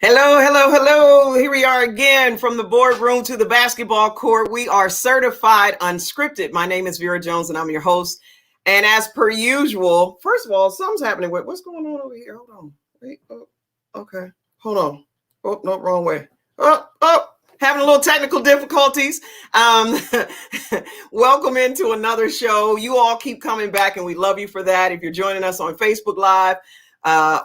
Hello, hello, hello. Here we are again from the boardroom to the basketball court. We are certified unscripted. My name is Vera Jones and I'm your host. And as per usual, first of all, something's happening. What's going on over here? Hold on. Wait. Oh, okay. Hold on. Oh, no, wrong way. Having a little technical difficulties. Welcome into another show. You all keep coming back and we love you for that. If you're joining us on Facebook Live,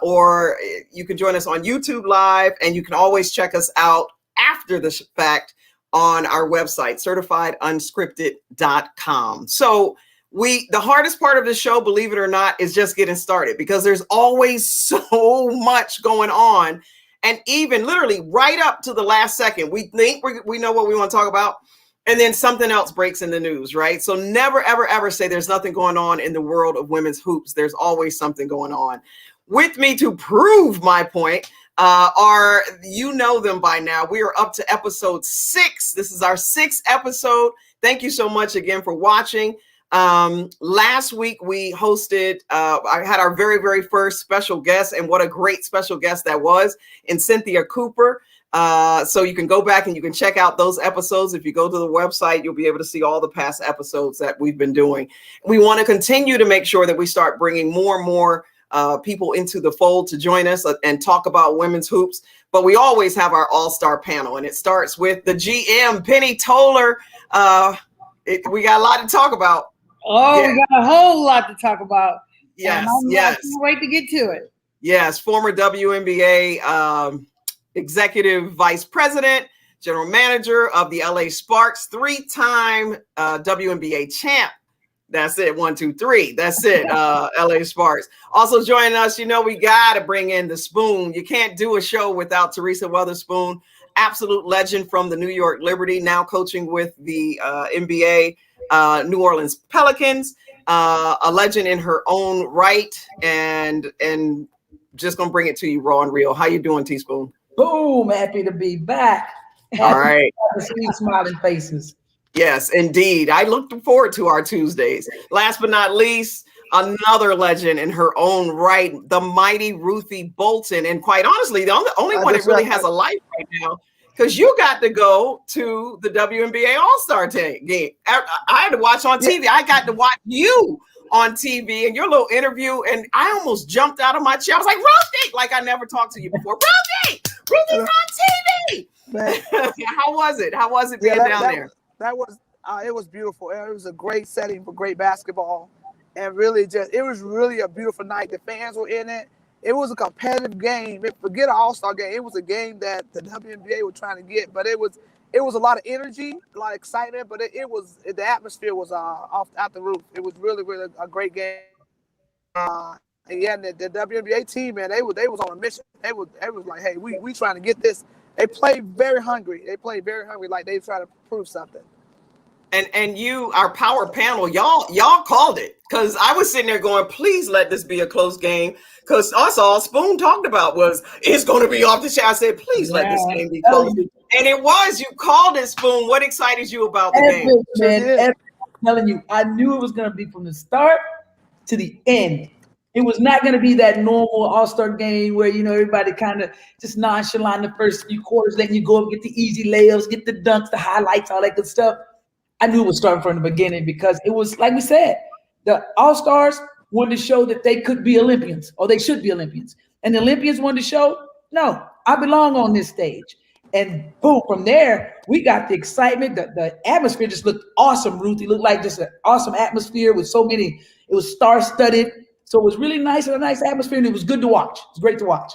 or you can join us on YouTube Live, and you can always check us out after the fact on our website, certifiedunscripted.com. So the hardest part of the show, believe it or not, is just getting started because there's always so much going on. And even literally right up to the last second, we think we know what we want to talk about. And then something else breaks in the news, right? So never, ever, ever say there's nothing going on in the world of women's hoops. There's always something going on. With me to prove my point are, you know them by now. We are up to episode 6. This is our 6th episode. Thank you so much again for watching. Last week we hosted, I had our very, very first special guest, and what a great special guest that was, in Cynthia Cooper. So you can go back and you can check out those episodes. If you go to the website, you'll be able to see all the past episodes that we've been doing. We want to continue to make sure that we start bringing more and more people into the fold to join us and talk about women's hoops. But we always have our all-star panel, and it starts with the GM, Penny Toler. We got a lot to talk about. Oh, yeah. We got a whole lot to talk about. Yes, I can't wait to get to it. Yes, former WNBA executive vice president, general manager of the LA Sparks, 3-time WNBA champ. That's it. 1, 2, 3. That's it. LA Sparks. Also joining us, we got to bring in the spoon. You can't do a show without Teresa Weatherspoon, absolute legend from the New York Liberty, now coaching with the NBA New Orleans Pelicans, a legend in her own right, and just going to bring it to you raw and real. How you doing, Teaspoon? Boom. Happy to be back. All right. Sweet smiling faces. Yes, indeed. I look forward to our Tuesdays. Last but not least, another legend in her own right, the mighty Ruthie Bolton. And quite honestly, the only one that really has a life right now, because you got to go to the WNBA All Star game. I had to watch on TV. I got to watch you on TV and your little interview, and I almost jumped out of my chair. I was like, Ruthie, like I never talked to you before. Ruthie, Ruthie's on TV. How was it? How was it being down there? It was beautiful. It was a great setting for great basketball, and really it was really a beautiful night. The fans were in it. It was a competitive game. Forget an All-Star game. It was a game that the WNBA were trying to get, but it was a lot of energy, a lot of excitement, but the atmosphere was out the roof. It was really, really a great game. And the WNBA team, man, they was on a mission. They was like, hey, we trying to get this. They played very hungry. Like they trying to prove something. And you, our power panel, y'all called it, because I was sitting there going, please let this be a close game, because that's all Spoon talked about was it's going to be off the chain. I said, please let this game be close. And it was. You called it, Spoon. What excited you about the game? Man, I'm telling you, I knew it was going to be from the start to the end. It was not going to be that normal All-Star game where, everybody kind of just nonchalant the first few quarters, letting you go up, get the easy layups, get the dunks, the highlights, all that good stuff. I knew it was starting from the beginning because it was, like we said, the All-Stars wanted to show that they could be Olympians, or they should be Olympians. And the Olympians wanted to show, no, I belong on this stage. And boom, from there, we got the excitement. The atmosphere just looked awesome, Ruthie. Looked like just an awesome atmosphere with so many, it was star-studded. So it was really nice and a nice atmosphere, and it was good to watch. It was great to watch.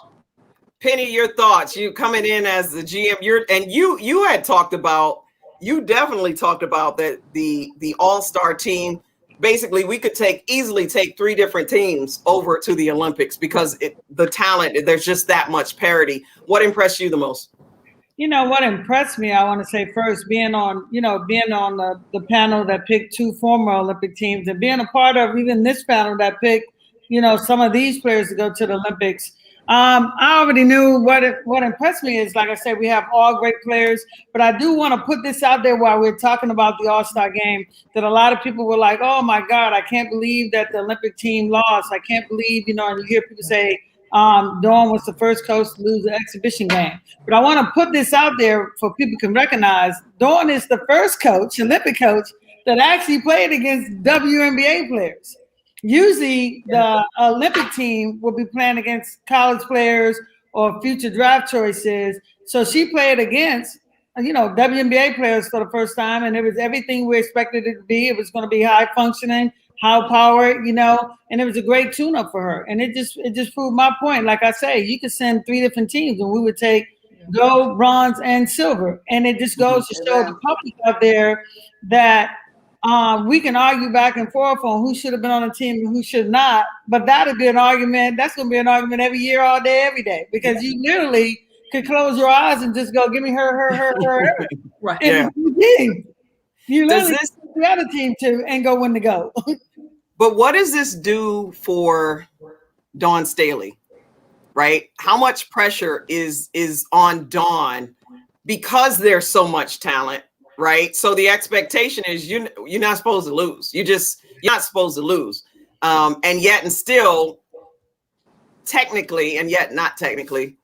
Penny, your thoughts. You coming in as the GM, you definitely talked about that the All-Star team. Basically, we could easily take 3 different teams over to the Olympics because the talent, there's just that much parity. What impressed you the most? What impressed me, I want to say first, being on the panel that picked 2 former Olympic teams, and being a part of even this panel that picked, some of these players to go to the Olympics. I already knew what impressed me is, like I said, we have all great players, but I do want to put this out there while we're talking about the All-Star game, that a lot of people were like, oh my God, I can't believe that the Olympic team lost. I can't believe, and you hear people say Dawn was the first coach to lose the exhibition game. But I want to put this out there for people can recognize Dawn is the first coach, Olympic coach, that actually played against WNBA players. Usually the Olympic team will be playing against college players or future draft choices. So she played against, WNBA players for the first time, and it was everything we expected it to be. It was going to be high functioning, high powered, and it was a great tune-up for her. And it just proved my point. Like I say, you could send 3 different teams and we would take gold, bronze, and silver. And it just goes to show the public out there that we can argue back and forth on who should have been on the team and who should not, but that'll be an argument. That's going to be an argument every year, all day, every day, because you literally could close your eyes and just go, give me her. Right. And you literally take the other team too and go win the gold. But what does this do for Dawn Staley, right? How much pressure is on Dawn because there's so much talent? Right. So the expectation is you're not supposed to lose. You're not supposed to lose. And yet and still technically and yet not technically,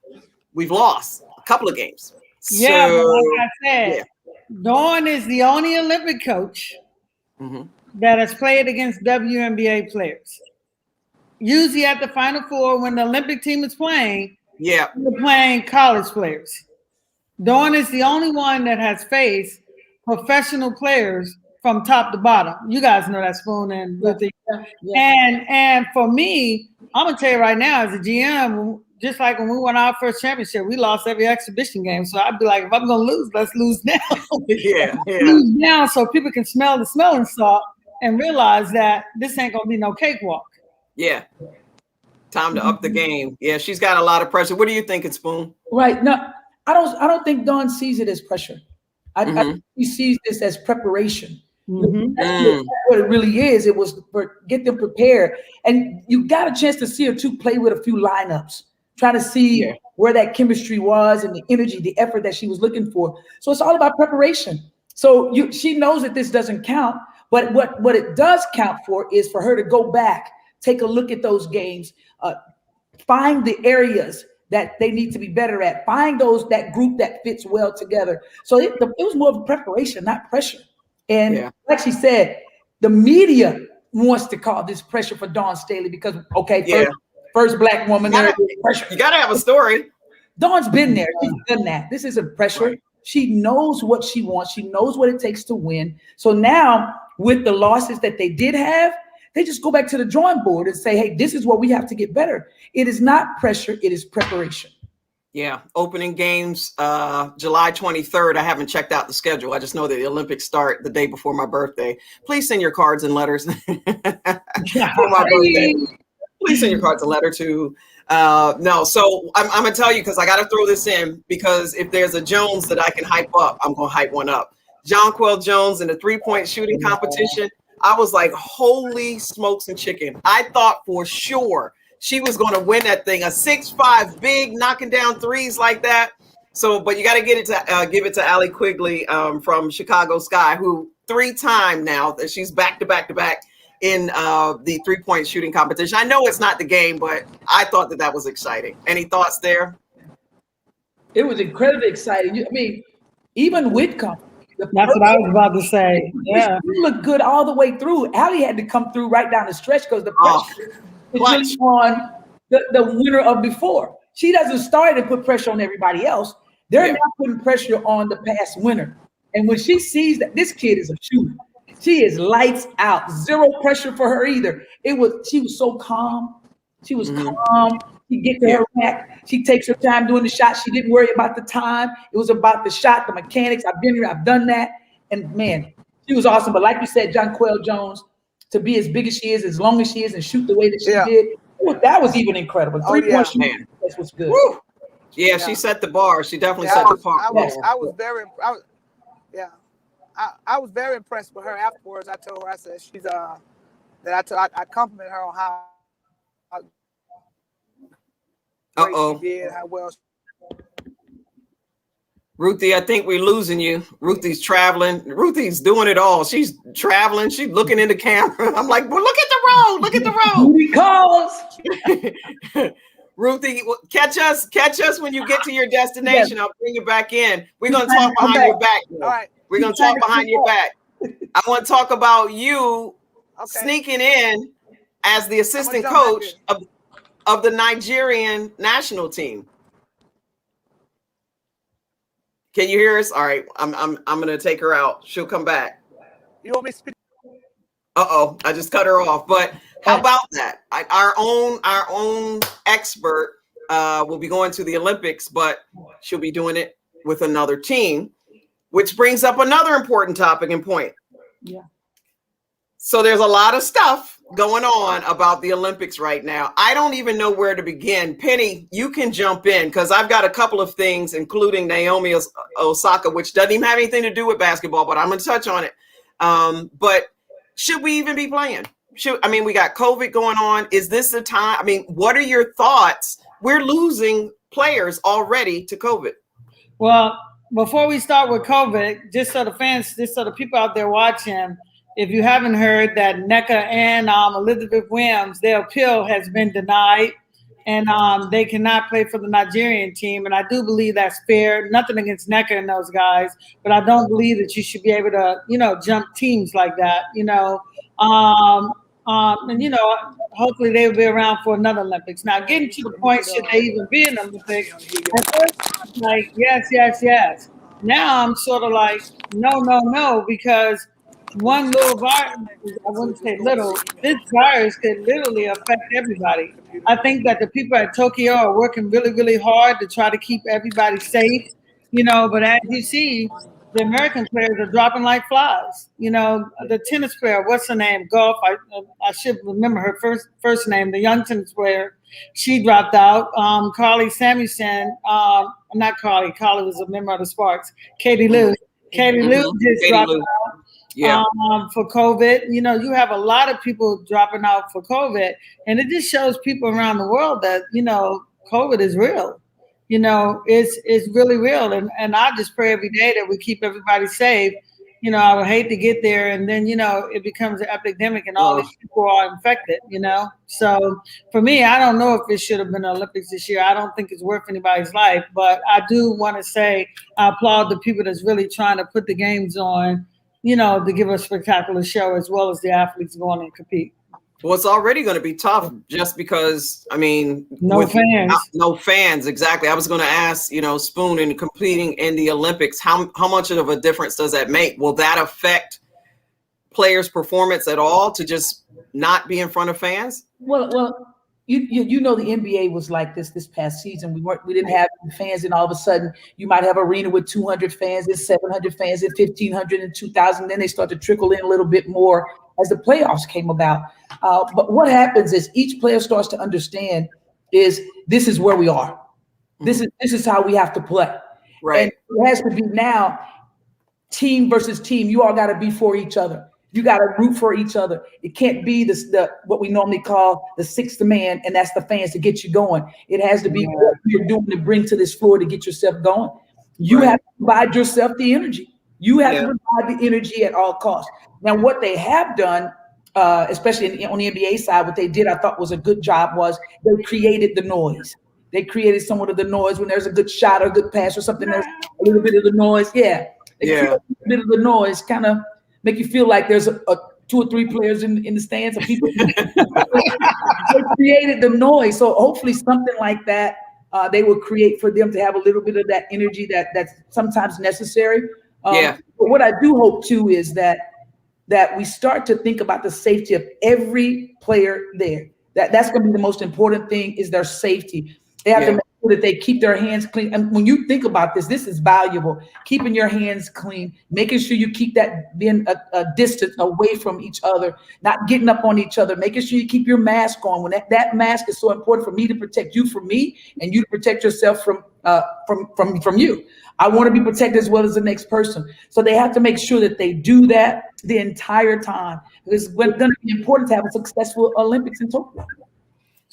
we've lost a couple of games. Yeah, so, but like I said, Dawn is the only Olympic coach that has played against WNBA players. Usually at the Final Four, when the Olympic team is playing, they're playing college players. Dawn is the only one that has faced professional players from top to bottom. You guys know that, Spoon and Ruthie. And for me, I'm gonna tell you right now, as a GM, just like when we won our first championship, we lost every exhibition game. So I'd be like, if I'm gonna lose, let's lose now. Lose now so people can smell the smelling salt and realize that this ain't gonna be no cakewalk. Yeah. Time to up the game. Yeah, she's got a lot of pressure. What are you thinking, Spoon? Right. No, I don't think Dawn sees it as pressure. I think she sees this as preparation. That's what it really is. It was get them prepared. And you got a chance to see her too play with a few lineups, try to see where that chemistry was and the energy, the effort that she was looking for. So it's all about preparation. So she knows that this doesn't count, but what it does count for is for her to go back, take a look at those games, find the areas that they need to be better at, find that group that fits well together. So it was more of a preparation, not pressure. And like she said, the media wants to call this pressure for Dawn Staley because, first Black woman there. Pressure. You got to have a story. Dawn's been there. She's done that. This isn't pressure. Right. She knows what she wants. She knows what it takes to win. So now with the losses that they did have, they just go back to the drawing board and say, hey, this is what we have to get better. It is not pressure. It is preparation. Yeah. Opening games, July 23rd. I haven't checked out the schedule. I just know that the Olympics start the day before my birthday. Please send your cards and letters for my birthday. Please send your cards and letter to, so I'm going to tell you, because I got to throw this in, because if there's a Jones that I can hype up, I'm going to hype one up. Jonquel Jones in the 3-point shooting competition. I was like, holy smokes and chicken. I thought for sure she was going to win that thing. A 6'5" big knocking down threes like that. So, but you got to give it to Allie Quigley from Chicago Sky, who 3-time now that she's back to back in the 3-point shooting competition. I know it's not the game, but I thought that was exciting. Any thoughts there? It was incredibly exciting. I mean, even Whitcomb. That's what I was about to say. Yeah, you look good all the way through. Allie had to come through right down the stretch because the pressure is on the winner of before. She doesn't start and put pressure on everybody else. They're now putting pressure on the past winner. And when she sees that this kid is a shooter, she is lights out. Zero pressure for her either. She was so calm. She was calm. She get to her rack. She takes her time doing the shot. She didn't worry about the time. It was about the shot, the mechanics. I've been here. I've done that. And man, she was awesome. But like you said, Jonquel Jones, to be as big as she is, as long as she is, and shoot the way that she did, that was even incredible. 3-point shooting was good. Woo. Yeah, she set the bar. She definitely set the bar. I was very impressed with her afterwards. I told her, I said, she's I complimented her on how great she did, how well. Ruthie, I think we're losing you. Ruthie's traveling. Ruthie's doing it all. She's traveling. She's looking in the camera. I'm like, well, look at the road. Look at the road. He calls. Ruthie, catch us when you get to your destination. I'll bring you back in. We're gonna talk I'm behind your back. All right. We're gonna talk behind your back. I want to talk about you sneaking in as the assistant coach of the Nigerian national team. Can you hear us? All right, I'm gonna take her out. She'll come back. You want me to speak? Uh-oh, I just cut her off. But how about that? Our own expert will be going to the Olympics, but she'll be doing it with another team, which brings up another important topic and point. Yeah. So there's a lot of stuff going on about the Olympics right now. I don't even know where to begin. Penny, you can jump in because I've got a couple of things, including Naomi Osaka, which doesn't even have anything to do with basketball, but I'm going to touch on it. But should we even be playing? We got COVID going on. Is this the time? I mean, what are your thoughts? We're losing players already to COVID. Well, before we start with COVID, just so the people out there watching, if you haven't heard that NECA and Elizabeth Williams, their appeal has been denied, and they cannot play for the Nigerian team. And I do believe that's fair. Nothing against NECA and those guys, but I don't believe that you should be able to, jump teams like that. Hopefully they will be around for another Olympics. Now, getting to the point, should they even be in the Olympics? At first, like, yes. Now I'm sort of like, no, because one little virus, I wouldn't say little, this virus could literally affect everybody. I think that the people at Tokyo are working really, really hard to try to keep everybody safe, but as you see, the American players are dropping like flies. The tennis player, what's her name? Golf. I should remember her first name. The young tennis player, she dropped out. Carly Samuelson, not Carly. Carly was a member of the Sparks. Katie Lou. Katie Lou just dropped out. Yeah. For COVID. You have a lot of people dropping out for COVID, and it just shows people around the world that COVID is real. It's really real, and I just pray every day that we keep everybody safe. I would hate to get there and then it becomes an epidemic and all these people are infected. So for me, I don't know if it should have been the Olympics this year. I don't think it's worth anybody's life, but I do want to say I applaud the people that's really trying to put the games on, to give a spectacular show, as well as the athletes going and compete. Well, it's already going to be tough just because, no fans. No fans, exactly. I was going to ask, Spoon, in competing in the Olympics, how much of a difference does that make? Will that affect players' performance at all to just not be in front of fans? Well, the NBA was like this past season. We didn't have fans, and all of a sudden you might have an arena with 200 fans, and 700 fans, and 1,500 and 2,000. Then they start to trickle in a little bit more as the playoffs came about. But what happens is each player starts to understand is this is where we are. This is how we have to play. Right. And it has to be now team versus team. You all got to be for each other. You got to root for each other. It can't be the what we normally call the sixth man, and that's the fans to get you going. It has to be what you're doing to bring to this floor to get yourself going. You have to provide yourself the energy. You have to provide the energy at all costs. Now, what they have done, especially on the NBA side, what they did, I thought was a good job, was they created the noise. They created somewhat of the noise when there's a good shot or a good pass or something. There's a little bit of the noise. They create a bit of the noise, kind of make you feel like there's a 2 or 3 players in the stands. And people they created the noise. So hopefully something like that they will create for them to have a little bit of that energy that's sometimes necessary. But what I do hope too is that we start to think about the safety of every player there. That's going to be the most important thing, is their safety. They have to make sure that they keep their hands clean. And when you think about this is valuable. Keeping your hands clean, making sure you keep that being a distance away from each other, not getting up on each other, making sure you keep your mask on. When that mask is so important for me to protect you from me, and you to protect yourself from you. I want to be protected as well as the next person. So they have to make sure that they do that the entire time. Because it's going to be important to have a successful Olympics in Tokyo.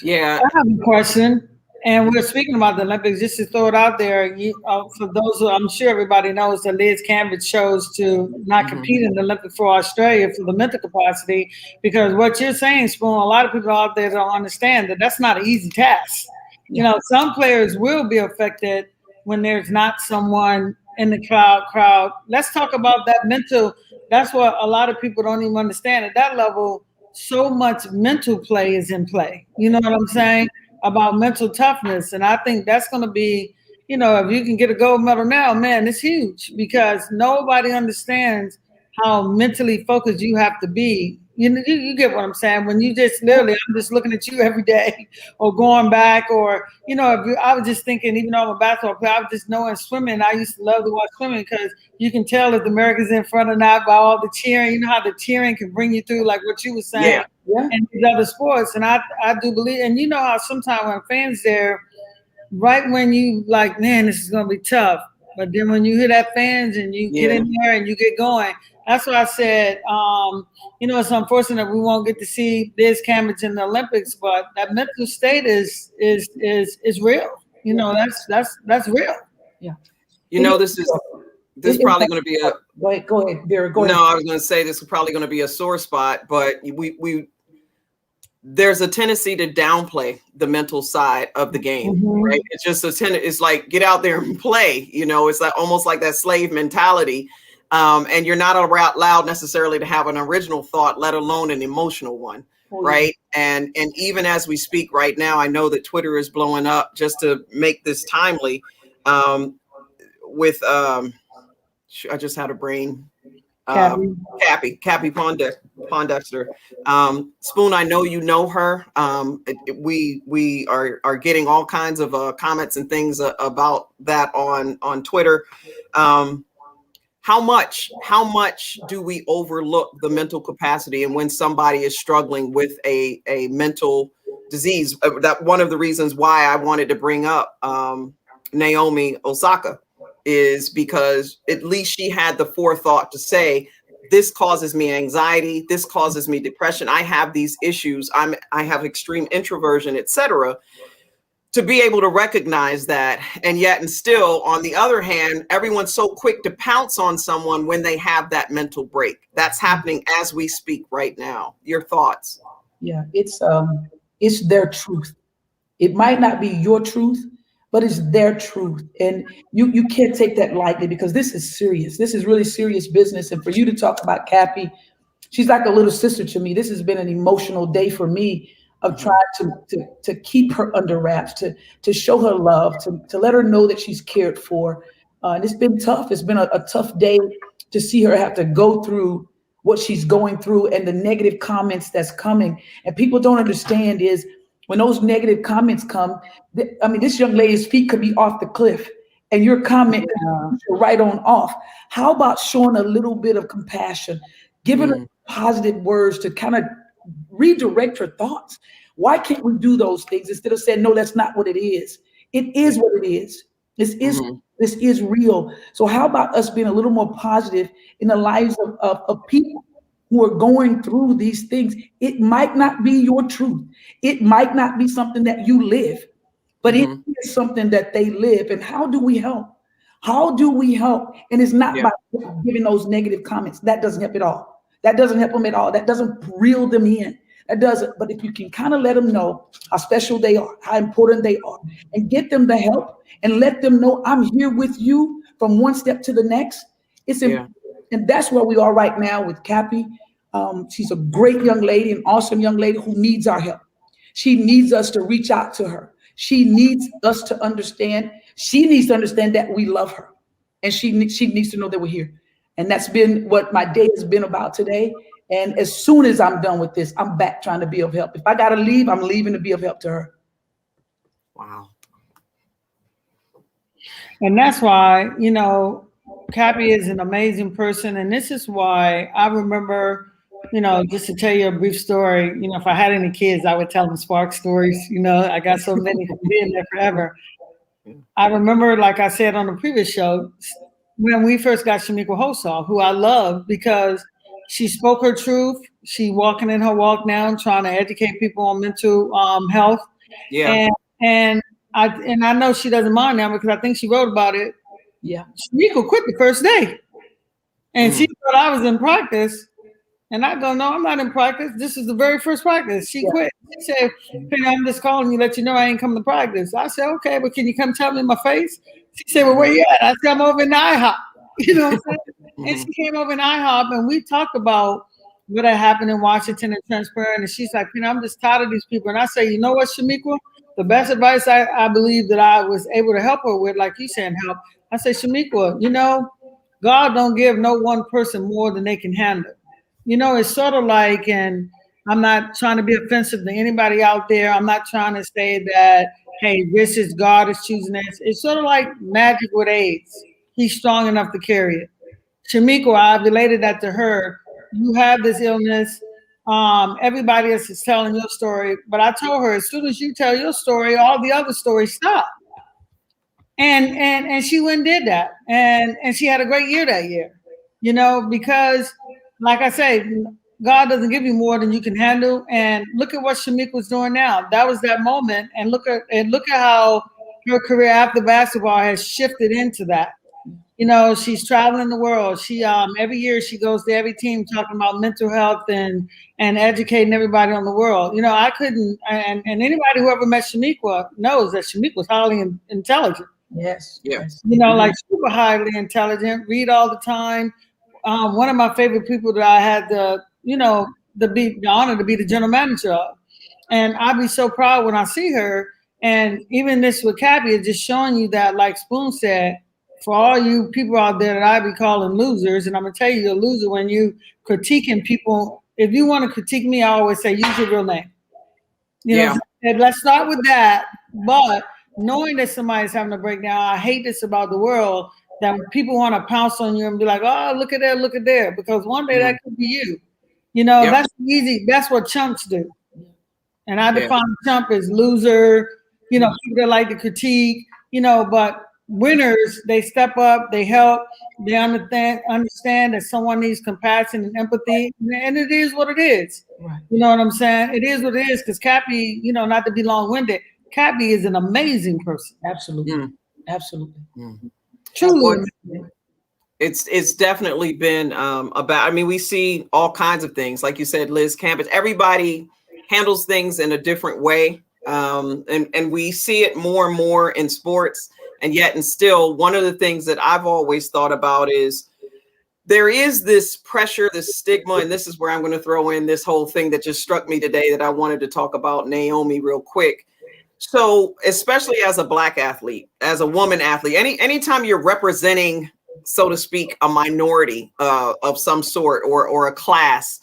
Yeah. I have a question. And we're speaking about the Olympics, just to throw it out there. For those who, I'm sure everybody knows that Liz Cambridge chose to not compete in the Olympics for Australia for the mental capacity, because what you're saying, Spoon, a lot of people out there don't understand that that's not an easy task. You know, some players will be affected when there's not someone in the crowd. Let's talk about that mental. That's what a lot of people don't even understand. At that level, so much mental play is in play. You know what I'm saying? About mental toughness. And I think that's going to be, you know, if you can get a gold medal now, man, it's huge, because nobody understands how mentally focused you have to be. You get what I'm saying? When you just literally, I'm just looking at you every day, or going back, or, you know, I was just thinking, even though I'm a basketball player, I was just knowing swimming. I used to love to watch swimming, because you can tell if the Americans in front or not by all the cheering. You know how the cheering can bring you through, like what you were saying, and these other sports. And I do believe, and you know how sometimes when fans there, right when you like, man, this is gonna be tough, but then when you hear that fans and you get in there and you get going, that's why I said, you know, it's unfortunate we won't get to see Liz Cambridge in the Olympics, but that mental state is real. You know, that's real. Yeah. You know, this is probably going to be a. Go ahead, Vera. Go ahead. No, I was going to say this is probably going to be a sore spot, but there's a tendency to downplay the mental side of the game, right? It's just it's like, get out there and play. You know, it's like almost like that slave mentality. And you're not allowed necessarily to have an original thought, let alone an emotional one, right? And even as we speak right now, I know that Twitter is blowing up, just to make this timely, with I just had a brain. Cappy Pondexter. Spoon, I know you know her. We are getting all kinds of comments and things about that on Twitter. How much do we overlook the mental capacity, and when somebody is struggling with a mental disease? That one of the reasons why I wanted to bring up Naomi Osaka is because at least she had the forethought to say, this causes me anxiety, this causes me depression, I have these issues, I have extreme introversion, etc. To be able to recognize that, and yet and still, on the other hand, everyone's so quick to pounce on someone when they have that mental break. That's happening as we speak right now. Your thoughts? Yeah, it's their truth. It might not be your truth, but it's their truth. And you can't take that lightly, because this is serious. This is really serious business. And for you to talk about Cappy, she's like a little sister to me. This has been an emotional day for me, of trying to keep her under wraps, to show her love, to let her know that she's cared for. And it's been tough. It's been a tough day to see her have to go through what she's going through, and the negative comments that's coming. And people don't understand is, when those negative comments come, I mean, this young lady's feet could be off the cliff, and your comment is right on off. How about showing a little bit of compassion, giving her positive words to kind of redirect her thoughts? Why can't we do those things instead of saying, no, that's not what it is? It is what it is. This is real. So how about us being a little more positive in the lives of people who are going through these things? It might not be your truth. It might not be something that you live, but it is something that they live. And how do we help? How do we help? And it's not by giving those negative comments. That doesn't help at all. That doesn't help them at all. That doesn't reel them in. That doesn't. But if you can kind of let them know how special they are, how important they are, and get them the help, and let them know, I'm here with you from one step to the next. It's important. And that's where we are right now with Cappy. She's a great young lady, an awesome young lady who needs our help. She needs us to reach out to her. She needs us to understand. She needs to understand that we love her, and she needs to know that we're here. And that's been what my day has been about today. And as soon as I'm done with this, I'm back trying to be of help. If I got to leave, I'm leaving to be of help to her. Wow. And that's why, you know, Cappy is an amazing person. And this is why I remember, you know, just to tell you a brief story, you know, if I had any kids, I would tell them Spark stories. You know, I got so many from being there forever. I remember, like I said on the previous show, when we first got Shamika Hosal, who I love because she spoke her truth. She walking in her walk now, trying to educate people on mental health. Yeah. And I know she doesn't mind now, because I think she wrote about it. Yeah. Shamika quit the first day. And she thought I was in practice. And I go, no, I'm not in practice. This is the very first practice. She quit. She said, Penny, I'm just calling you, let you know I ain't coming to practice. I said, okay, but can you come tell me in my face? She said, well, where you at? I said, I'm over in IHOP. You know what I'm saying? And she came over in IHOP and we talked about what had happened in Washington and Transparent. And she's like, Penny, I'm just tired of these people. And I say, you know what, Shamiqua? The best advice I believe that I was able to help her with, like you saying, help. I say, Shamiqua, you know, God don't give no one person more than they can handle. You know, it's sort of like, and I'm not trying to be offensive to anybody out there. I'm not trying to say that, hey, this is God is choosing this. It's sort of like magic with AIDS. He's strong enough to carry it. Shamiqua, I related that to her. You have this illness. Everybody else is telling your story. But I told her, as soon as you tell your story, all the other stories stop. And she went and did that. And she had a great year that year, you know, because like I say, God doesn't give you more than you can handle. And look at what Shamiqua was doing now. That was that moment. And look at how her career after basketball has shifted into that. You know, she's traveling the world. She every year she goes to every team talking about mental health and educating everybody on the world. You know, I couldn't, and anybody who ever met Shamiqua knows that Shamiqua was highly intelligent. Yes. Yes. You know, like super highly intelligent, read all the time. One of my favorite people that I had the honor to be the general manager of. And I'd be so proud when I see her. And even this with Cappy is just showing you that, like Spoon said, for all you people out there that I be calling losers, and I'm gonna tell you, you're a loser when you critiquing people. If you want to critique me, I always say use your real name. You know, and let's start with that. But knowing that somebody's having a breakdown, I hate this about the world. That when people want to pounce on you and be like, oh, look at there, because one day that could be you. You know, that's easy. That's what chumps do. And I define chump as loser, you know, people that like to critique, you know, but winners, they step up, they help, they understand that someone needs compassion and empathy. And it is what it is. Right. You know what I'm saying? It is what it is, because Cappy, you know, not to be long-winded, Cappy is an amazing person. Absolutely. Absolutely. Truly. It's definitely been about, I mean, we see all kinds of things. Like you said, Liz Campbell, everybody handles things in a different way. And we see it more and more in sports. And yet, and still, one of the things that I've always thought about is there is this pressure, this stigma, and this is where I'm going to throw in this whole thing that just struck me today that I wanted to talk about Naomi real quick. So, especially as a Black athlete, as a woman athlete, anytime you're representing, so to speak, a minority of some sort or a class,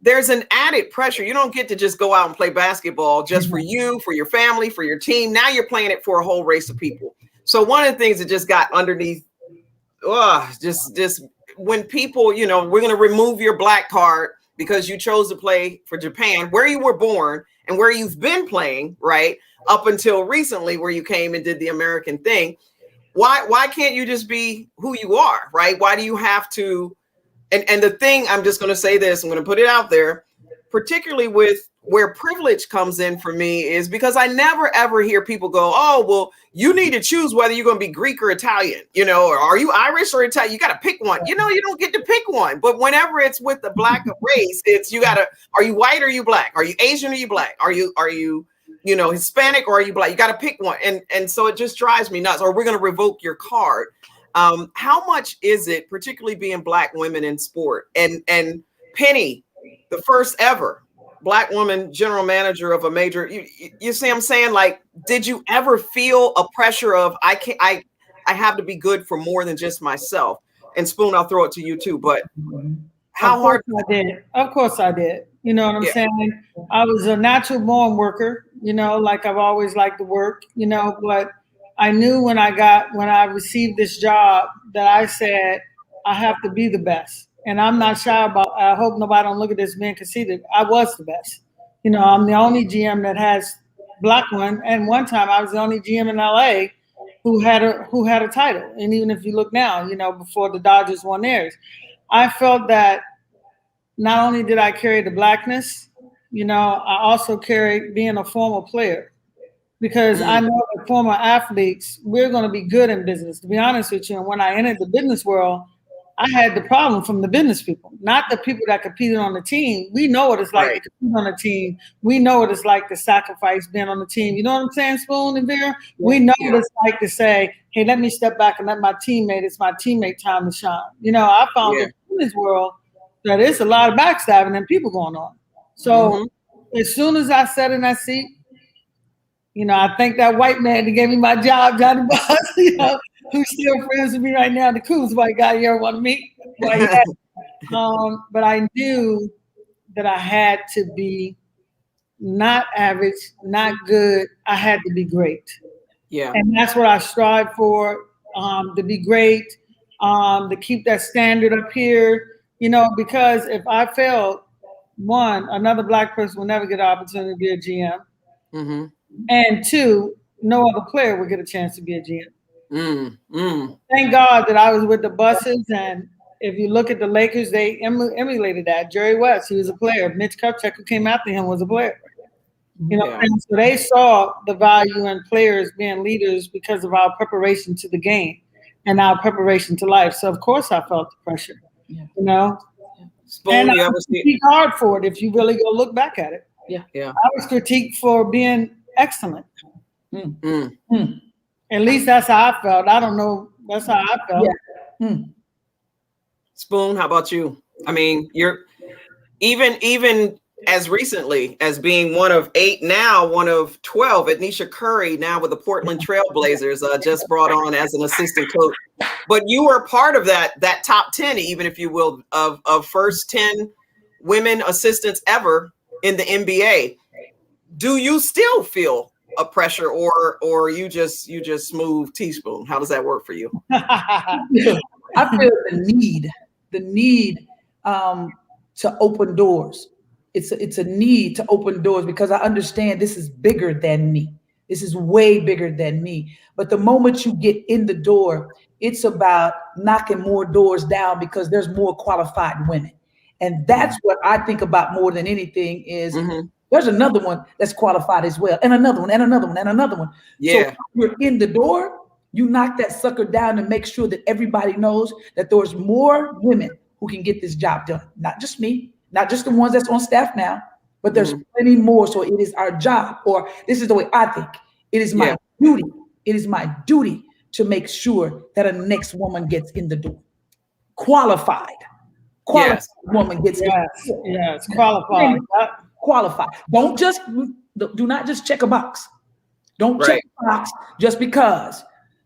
there's an added pressure. You don't get to just go out and play basketball just for you, for your family, for your team. Now you're playing it for a whole race of people. So one of the things that just got underneath, just when people, you know, we're going to remove your Black card because you chose to play for Japan, where you were born and where you've been playing, right, up until recently where you came and did the American thing. Why can't you just be who you are, right? Why do you have to? And the thing, I'm just going to say this, I'm going to put it out there, particularly with where privilege comes in for me, is because I never, ever hear people go, oh, well, you need to choose whether you're going to be Greek or Italian, you know, or are you Irish or Italian? You got to pick one. You know, you don't get to pick one. But whenever it's with the Black race, it's you got to, are you white or are you Black? Are you Asian or are you Black? Are you, you know, Hispanic or are you Black? You got to pick one. And so it just drives me nuts. Or we're going to revoke your card. How much is it, particularly being Black women in sport? And Penny, the first ever Black woman general manager of a major, you see what I'm saying? Like, did you ever feel a pressure of I have to be good for more than just myself? And Spoon, I'll throw it to you too. But how hard? Of course I did. You know what I'm saying? I was a natural born worker, you know, like I've always liked to work, you know, but I knew when I received this job that I said, I have to be the best. And I'm not shy about, I hope nobody don't look at this being conceited. I was the best. You know, I'm the only GM that has Black one. And one time I was the only GM in LA who had a title. And even if you look now, you know, before the Dodgers won theirs, I felt that not only did I carry the Blackness, you know, I also carried being a former player. Because I know that former athletes, we're going to be good in business, to be honest with you. And when I entered the business world, I had the problem from the business people, not the people that competed on the team. We know what it's like to compete on the team. We know what it's like to sacrifice being on the team. You know what I'm saying, Spoon and Vera? We know what it's like to say, hey, let me step back and let my teammate, it's my teammate time to shine. You know, I found in this world that there's a lot of backstabbing and people going on. So as soon as I sat in that seat, you know, I thank that white man that gave me my job, Johnny Boss, you know, who's still friends with me right now, the coolest white guy you ever want to meet. But I knew that I had to be not average, not good. I had to be great. Yeah. And that's what I strive for, to be great, to keep that standard up here, you know, because if I failed, one, another Black person will never get an opportunity to be a GM. Mm-hmm. And two, no other player would get a chance to be a GM. Thank God that I was with the Buses, and if you look at the Lakers, they emulated that. Jerry West, he was a player. Mitch Kupchak, who came after him, was a player. You know, and so they saw the value in players being leaders because of our preparation to the game and our preparation to life. So of course I felt the pressure. You know, and I was critiqued hard for it. If you really go look back at it, I was critiqued for being excellent. At least that's how I felt. I don't know. That's how I felt. Spoon, how about you? I mean, you're even as recently as being one of 8, now one of 12, Anisha Curry, now with the Portland Trail Blazers, just brought on as an assistant coach. But you were part of that top 10, even if you will, of first 10 women assistants ever in the NBA. Do you still feel a pressure, or you just smooth teaspoon? How does that work for you? I feel the need to open doors. It's a need to open doors because I understand this is bigger than me. This is way bigger than me. But the moment you get in the door, it's about knocking more doors down because there's more qualified women. And that's what I think about more than anything is there's another one that's qualified as well, and another one, and another one, and another one. Yeah. So you're in the door, you knock that sucker down and make sure that everybody knows that there's more women who can get this job done. Not just me, not just the ones that's on staff now, but there's plenty more. So it is our job, or this is the way I think. It is my duty. It is my duty to make sure that a next woman gets in the door. Qualified woman gets in the door. Yes, qualified. Qualified. Do not just check a box. Don't check a box just because.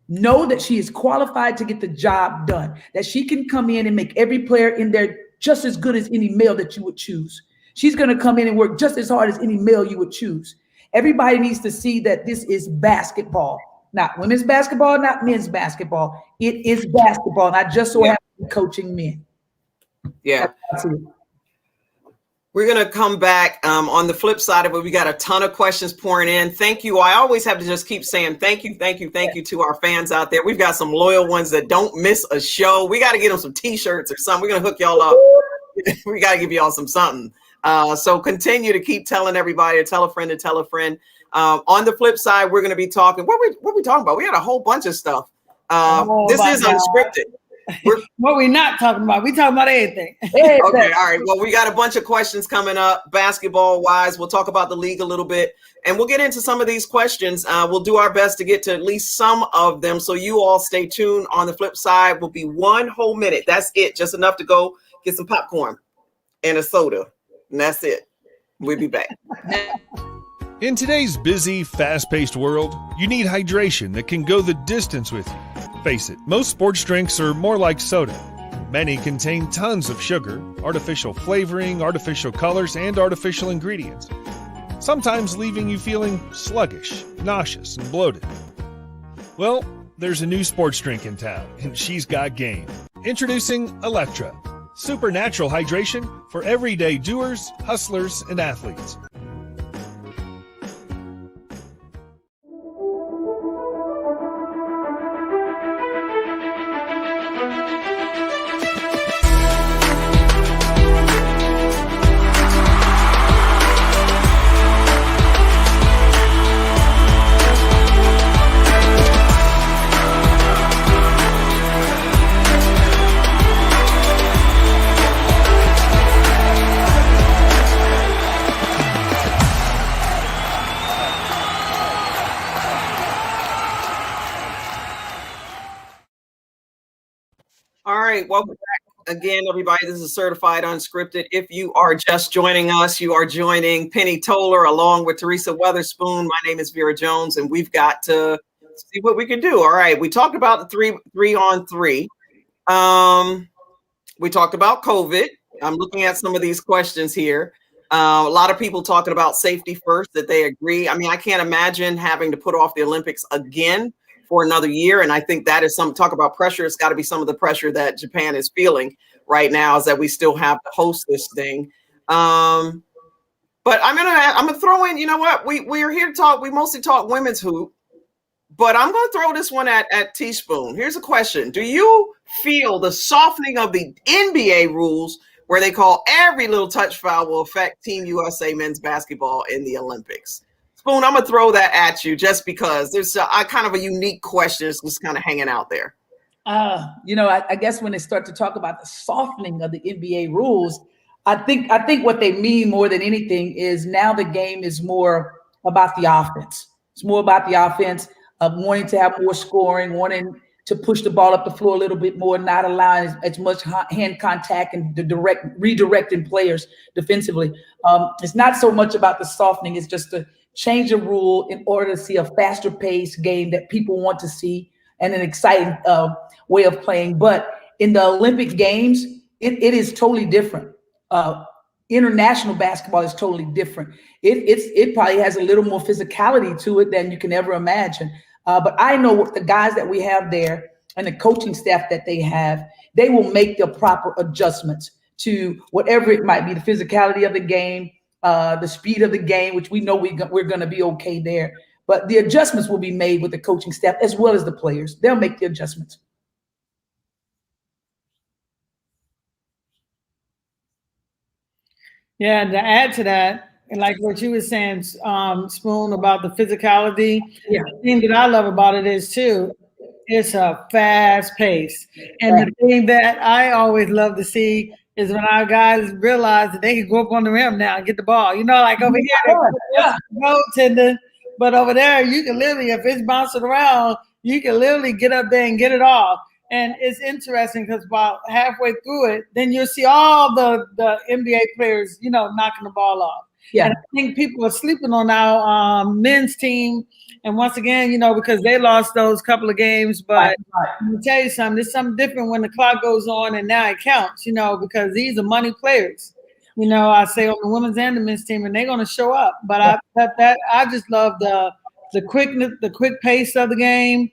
Know that she is qualified to get the job done, that she can come in and make every player in there just as good as any male that you would choose. She's going to come in and work just as hard as any male you would choose. Everybody needs to see that this is basketball, not women's basketball, not men's basketball. It is basketball, and I just so happen to be coaching men. Yeah. We're going to come back on the flip side of it. We got a ton of questions pouring in. Thank you. I always have to just keep saying thank you to our fans out there. We've got some loyal ones that don't miss a show. We got to get them some T-shirts or something. We're going to hook y'all up. We got to give y'all something. So continue to keep telling everybody, or tell a friend to tell a friend. On the flip side, we're going to be talking. What we talking about? We had a whole bunch of stuff. This is Unscripted. What we not talking about? We talking about everything. Okay, all right. Well, we got a bunch of questions coming up, basketball wise. We'll talk about the league a little bit, and we'll get into some of these questions. We'll do our best to get to at least some of them. So you all stay tuned. On the flip side, will be 1 whole minute. That's it. Just enough to go get some popcorn and a soda, and that's it. We'll be back. In today's busy, fast-paced world, you need hydration that can go the distance with you. Face it, most sports drinks are more like soda. Many contain tons of sugar, artificial flavoring, artificial colors, and artificial ingredients, sometimes leaving you feeling sluggish, nauseous, and bloated. Well, there's a new sports drink in town, and she's got game. Introducing Electra, supernatural hydration for everyday doers, hustlers, and athletes. All right, welcome back again, everybody. This is Certified Unscripted. If you are just joining us, you are joining Penny Toler along with Teresa Weatherspoon. My name is Vera Jones, and we've got to see what we can do. All right, we talked about the three on three. We talked about COVID. I'm looking at some of these questions here. A lot of people talking about safety first, that they agree. I mean, I can't imagine having to put off the Olympics again for another year. And I think that is some talk about pressure. It's got to be some of the pressure that Japan is feeling right now, is that we still have to host this thing. But I'm gonna throw in, you know what? We're here to talk. We mostly talk women's hoop, but I'm gonna throw this one at Teaspoon. Here's a question: do you feel the softening of the NBA rules, where they call every little touch foul, will affect Team USA men's basketball in the Olympics? Spoon, I'm going to throw that at you just because there's kind of a unique question. It's just kind of hanging out there. I guess when they start to talk about the softening of the NBA rules, I think what they mean more than anything is now the game is more about the offense. It's more about the offense of wanting to have more scoring, wanting to push the ball up the floor a little bit more, not allowing as much hand contact and redirecting players defensively. It's not so much about the softening. It's just a change a rule in order to see a faster paced game that people want to see and an exciting way of playing. But in the Olympic Games, it is totally different. International basketball is totally different. It probably has a little more physicality to it than you can ever imagine. But I know what the guys that we have there and the coaching staff that they have, they will make the proper adjustments to whatever it might be, the physicality of the game, the speed of the game, which we know we're going to be okay there. But the adjustments will be made with the coaching staff as well as the players. They'll make the adjustments. Yeah, and to add to that, and like what you were saying, Spoon, about the physicality, yeah. The thing that I love about it is too, it's a fast pace. And the thing that I always love to see is when our guys realize that they can go up on the rim now and get the ball. You know, like over here, goaltending, but over there, you can literally, if it's bouncing around, you can literally get up there and get it off. And it's interesting because about halfway through it, then you'll see all the NBA players, knocking the ball off. Yeah. And I think people are sleeping on our men's team. And once again, because they lost those couple of games, but let me tell you something, there's something different when the clock goes on and now it counts, because these are money players. I say on the women's and the men's team, and they're going to show up. But I just love the quickness, the quick pace of the game.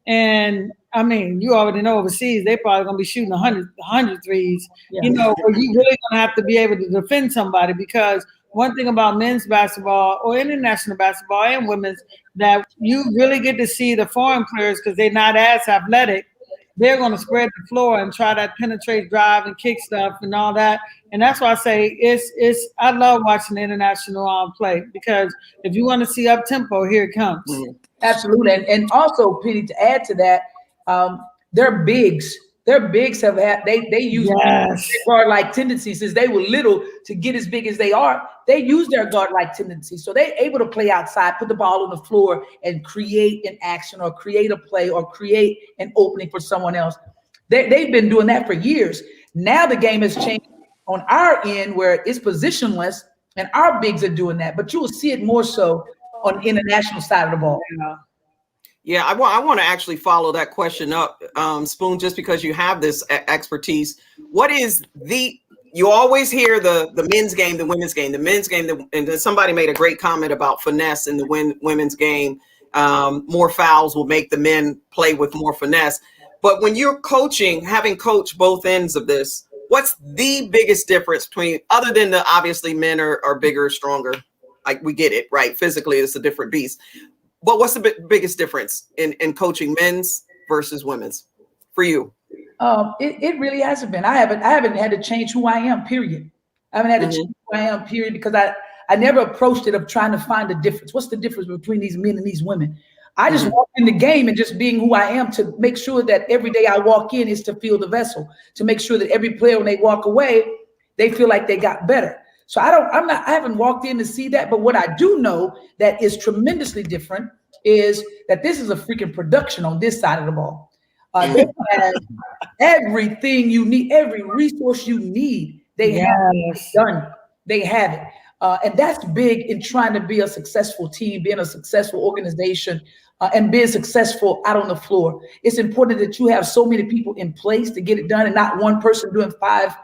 And I mean, you already know overseas, they probably going to be shooting 100 threes, where you really going to have to be able to defend somebody, because one thing about men's basketball or international basketball and women's, that you really get to see the foreign players, because they're not as athletic. They're going to spread the floor and try that penetrate drive and kick stuff and all that. And that's why I say I love watching the international play, because if you want to see up tempo, here it comes. Mm-hmm. Absolutely. And also, Penny, to add to that, their bigs have had, they use guard-like tendencies since they were little to get as big as they are. They use their guard-like tendencies. So they're able to play outside, put the ball on the floor and create an action or create a play or create an opening for someone else. They've been doing that for years. Now the game has changed on our end where it's positionless and our bigs are doing that, but you will see it more so on the international side of the ball. Yeah, I want to actually follow that question up, Spoon, just because you have this expertise. What is you always hear the men's game, the women's game, the men's game, and then somebody made a great comment about finesse in the women's game. More fouls will make the men play with more finesse. But when you're coaching, having coached both ends of this, what's the biggest difference between, other than the obviously men are bigger, stronger, like we get it, right? Physically, it's a different beast. But what's the biggest difference in coaching men's versus women's for you? It really hasn't been. I haven't had to change who I am, period. I haven't had to change who I am, period, because I never approached it of trying to find a difference. What's the difference between these men and these women? I just walk in the game and just being who I am, to make sure that every day I walk in is to fill the vessel, to make sure that every player, when they walk away, they feel like they got better. So I haven't walked in to see that. But what I do know that is tremendously different is that this is a freaking production on this side of the ball. They have everything you need, every resource you need. They have it done. They have it. And that's big in trying to be a successful team, being a successful organization, and being successful out on the floor. It's important that you have so many people in place to get it done and not one person doing 5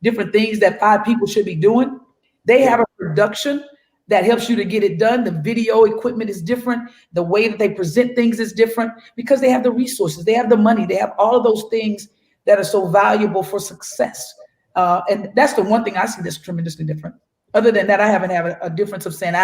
different things that 5 people should be doing. They have a production that helps you to get it done. The video equipment is different. The way that they present things is different because they have the resources, they have the money, they have all of those things that are so valuable for success. And that's the one thing I see that's tremendously different. Other than that, I haven't had a difference of saying,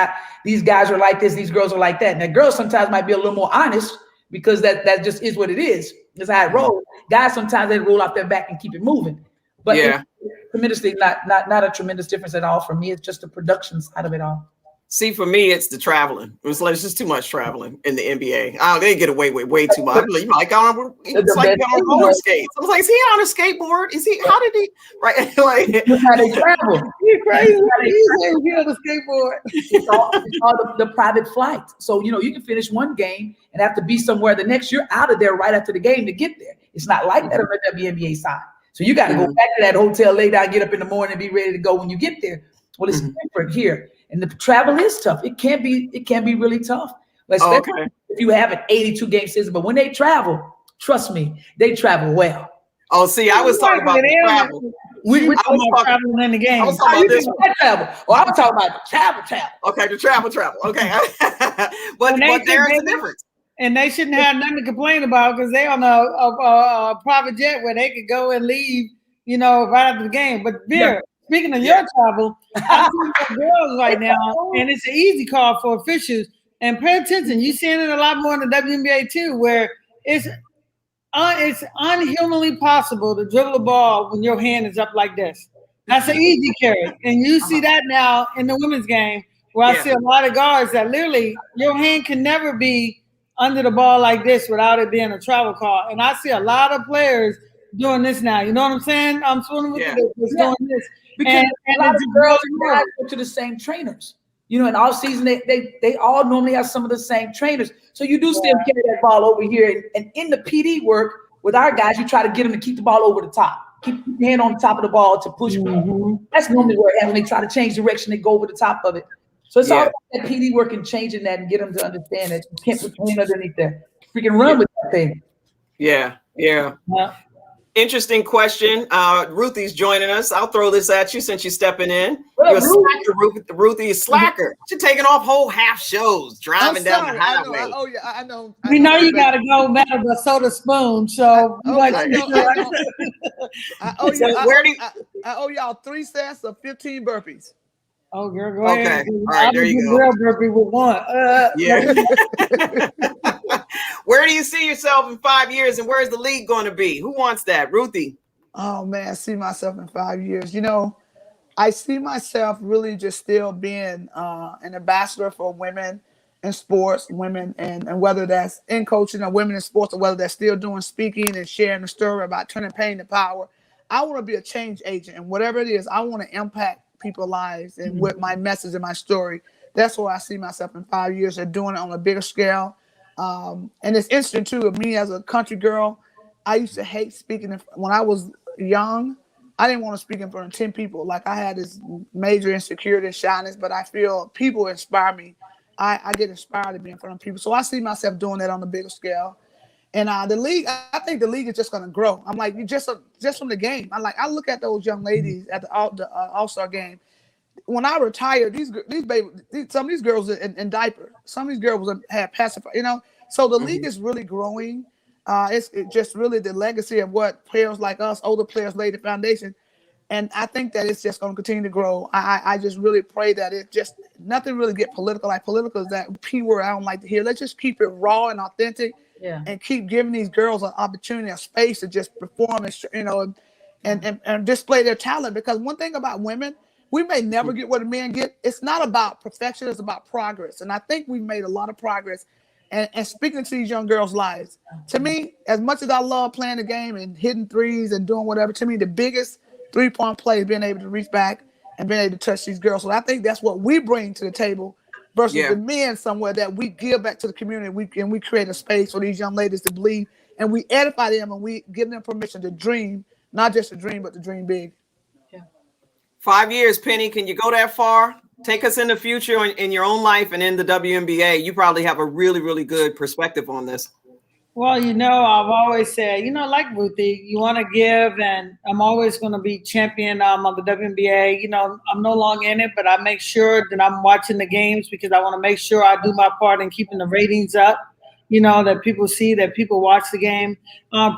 these guys are like this, these girls are like that. And the girls sometimes might be a little more honest because that just is what it is. That's how it rolls. Guys, sometimes they roll off their back and keep it moving. But tremendously, not a tremendous difference at all for me. It's just the production side of it all. See, for me, it's the traveling. It's just too much traveling in the NBA. Oh, they get away with way too much. It's like on roller skates. I was like, is he on a skateboard? Is he? How did he? Right? Like how they travel. You're crazy. He's on a skateboard. It's all the private flight. So you can finish one game and have to be somewhere the next. You're out of there right after the game to get there. It's not like that on the WNBA side. So you got to go back to that hotel, lay down, get up in the morning, and be ready to go when you get there. Well, it's different here. And the travel is tough. It can be really tough. Especially if you have an 82-game season. But when they travel, trust me, they travel well. Oh, see, I was talking about the travel. I was traveling in the game. I was talking about this travel. Well, I was talking about the travel. Okay, the travel. Okay. but there's a difference. And they shouldn't have nothing to complain about because they on a private jet where they could go and leave, right after the game. But Vera, speaking of your travel, I'm seeing girls right now, and it's an easy call for officials. And pay attention, you're seeing it a lot more in the WNBA too, where it's unhumanly possible to dribble a ball when your hand is up like this. That's an easy carry. And you see that now in the women's game, where I see a lot of guards that literally your hand can never be under the ball like this without it being a travel call. And I see a lot of players doing this now. You know what I'm saying? I'm swimming with doing this. Because a lot of girls go to the same trainers. In all season, they all normally have some of the same trainers. So you do see them carry that ball over here. And in the PD work with our guys, you try to get them to keep the ball over the top. Keep your hand on the top of the ball to push. That's normally where it happens. When they try to change direction, they go over the top of it. So it's all about that PD work and changing that and get them to understand that you can't put your hand underneath there. Freaking run with that thing. Yeah. Interesting question. Ruthie's joining us. I'll throw this at you since you're stepping in. You're a slacker, Ruthie is slacker. She's taking off whole half shows, driving down the highway. I know. We know you got to go back to the soda spoon. So I owe y'all 3 sets of 15 burpees. Oh, girl, go ahead. Okay. All right, there you go. Real burpee with one. Where do you see yourself in 5 years, and where's the league going to be? Who wants that? Ruthie? Oh, man, I see myself in 5 years. I see myself really just still being an ambassador for women in sports, women, and whether that's in coaching or women in sports, or whether that's still doing speaking and sharing the story about turning pain to power. I want to be a change agent, and whatever it is, I want to impact people's lives and with my message and my story. That's where I see myself in 5 years, and doing it on a bigger scale. And it's interesting too, of me as a country girl, I used to hate speaking. When I was young, I didn't want to speak in front of 10 people. Like, I had this major insecurity and shyness, but I feel people inspire me. I get inspired to be in front of people. So I see myself doing that on a bigger scale. And the league, I think the league is just going to grow. I'm like, just from the game. I look at those young ladies at the All-Star game. When I retired, some of these girls in diaper. Some of these girls had pacifier, So the league is really growing. It's just really the legacy of what players like us, older players, laid the foundation. And I think that it's just going to continue to grow. I just really pray that it just, nothing really get political. Like, political is that P word I don't like to hear. Let's just keep it raw and authentic. And keep giving these girls an opportunity, a space to just perform and display their talent. Because one thing about women, we may never get what the men get. It's not about perfection, it's about progress. And I think we've made a lot of progress. And speaking to these young girls' lives, to me, as much as I love playing the game and hitting threes and doing whatever, to me, the biggest 3-point play is being able to reach back and being able to touch these girls. So I think that's what we bring to the table. Versus the men somewhere, that we give back to the community, and we create a space for these young ladies to believe and we edify them and we give them permission to dream, not just to dream, but to dream big. 5 years, Penny, can you go that far? Take us in the future in your own life and in the WNBA. You probably have a really, really good perspective on this. Well, I've always said, like Ruthie, you want to give, and I'm always going to be champion of the WNBA. I'm no longer in it, but I make sure that I'm watching the games because I want to make sure I do my part in keeping the ratings up, that people see, that people watch the game.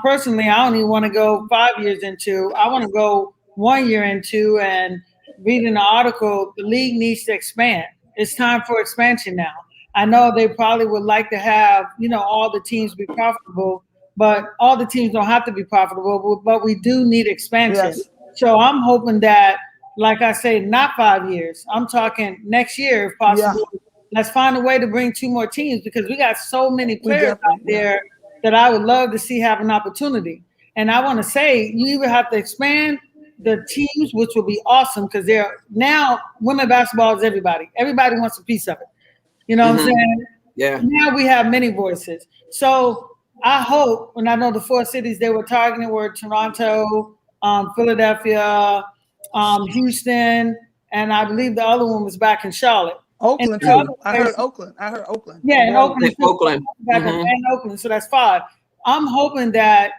Personally, I don't even want to go 5 years into. I want to go 1 year into, and reading the article, the league needs to expand. It's time for expansion now. I know they probably would like to have, all the teams be profitable, but all the teams don't have to be profitable, but we do need expansion. Yes. So I'm hoping that, like I say, not 5 years. I'm talking next year, if possible. Yeah. Let's find a way to bring 2 more teams because we got so many players out there that I would love to see have an opportunity. And I want to say, you either have to expand the teams, which will be awesome because now women basketball is everybody. Everybody wants a piece of it. You know what I'm saying? Yeah. Now we have many voices. So I hope, and I know the 4 cities they were targeting were Toronto, Philadelphia, Houston, and I believe the other one was back in Charlotte. Oakland too. I heard Oakland. Yeah, in Oakland. Oakland. And Oakland. So that's 5. I'm hoping that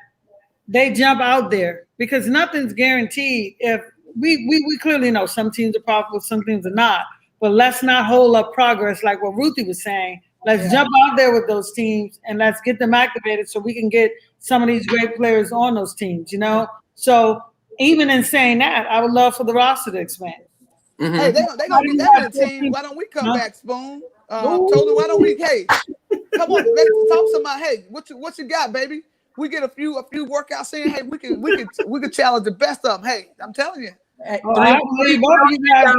they jump out there because nothing's guaranteed. If we clearly know some teams are profitable, some teams are not. But let's not hold up progress like what Ruthie was saying. Let's jump out there with those teams and let's get them activated so we can get some of these great players on those teams, So even in saying that, I would love for the roster to expand. Mm-hmm. Hey, they're going to be that team. Why don't we come back, Spoon? Toler, why don't we, come on, let's talk some about, what you got, baby? We get a few workouts in. Hey, we can challenge the best of them. Hey, I'm telling you. I believe both of you guys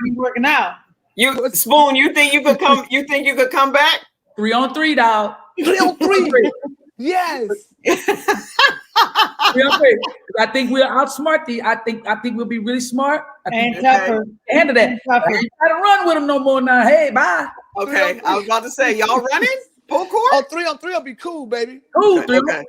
be working out. You Spoon, you think you could come? You think you could come back? 3-on-3, dog. 3-on-3. Yes. 3-on-3. I think we'll outsmart the. I think we'll be really smart. And tougher. Handle that. I ain't trying to run with them no more now. Hey, bye. Okay, I was about to say, y'all running full court? Oh, 3-on-3 will be cool, baby. Cool. Okay.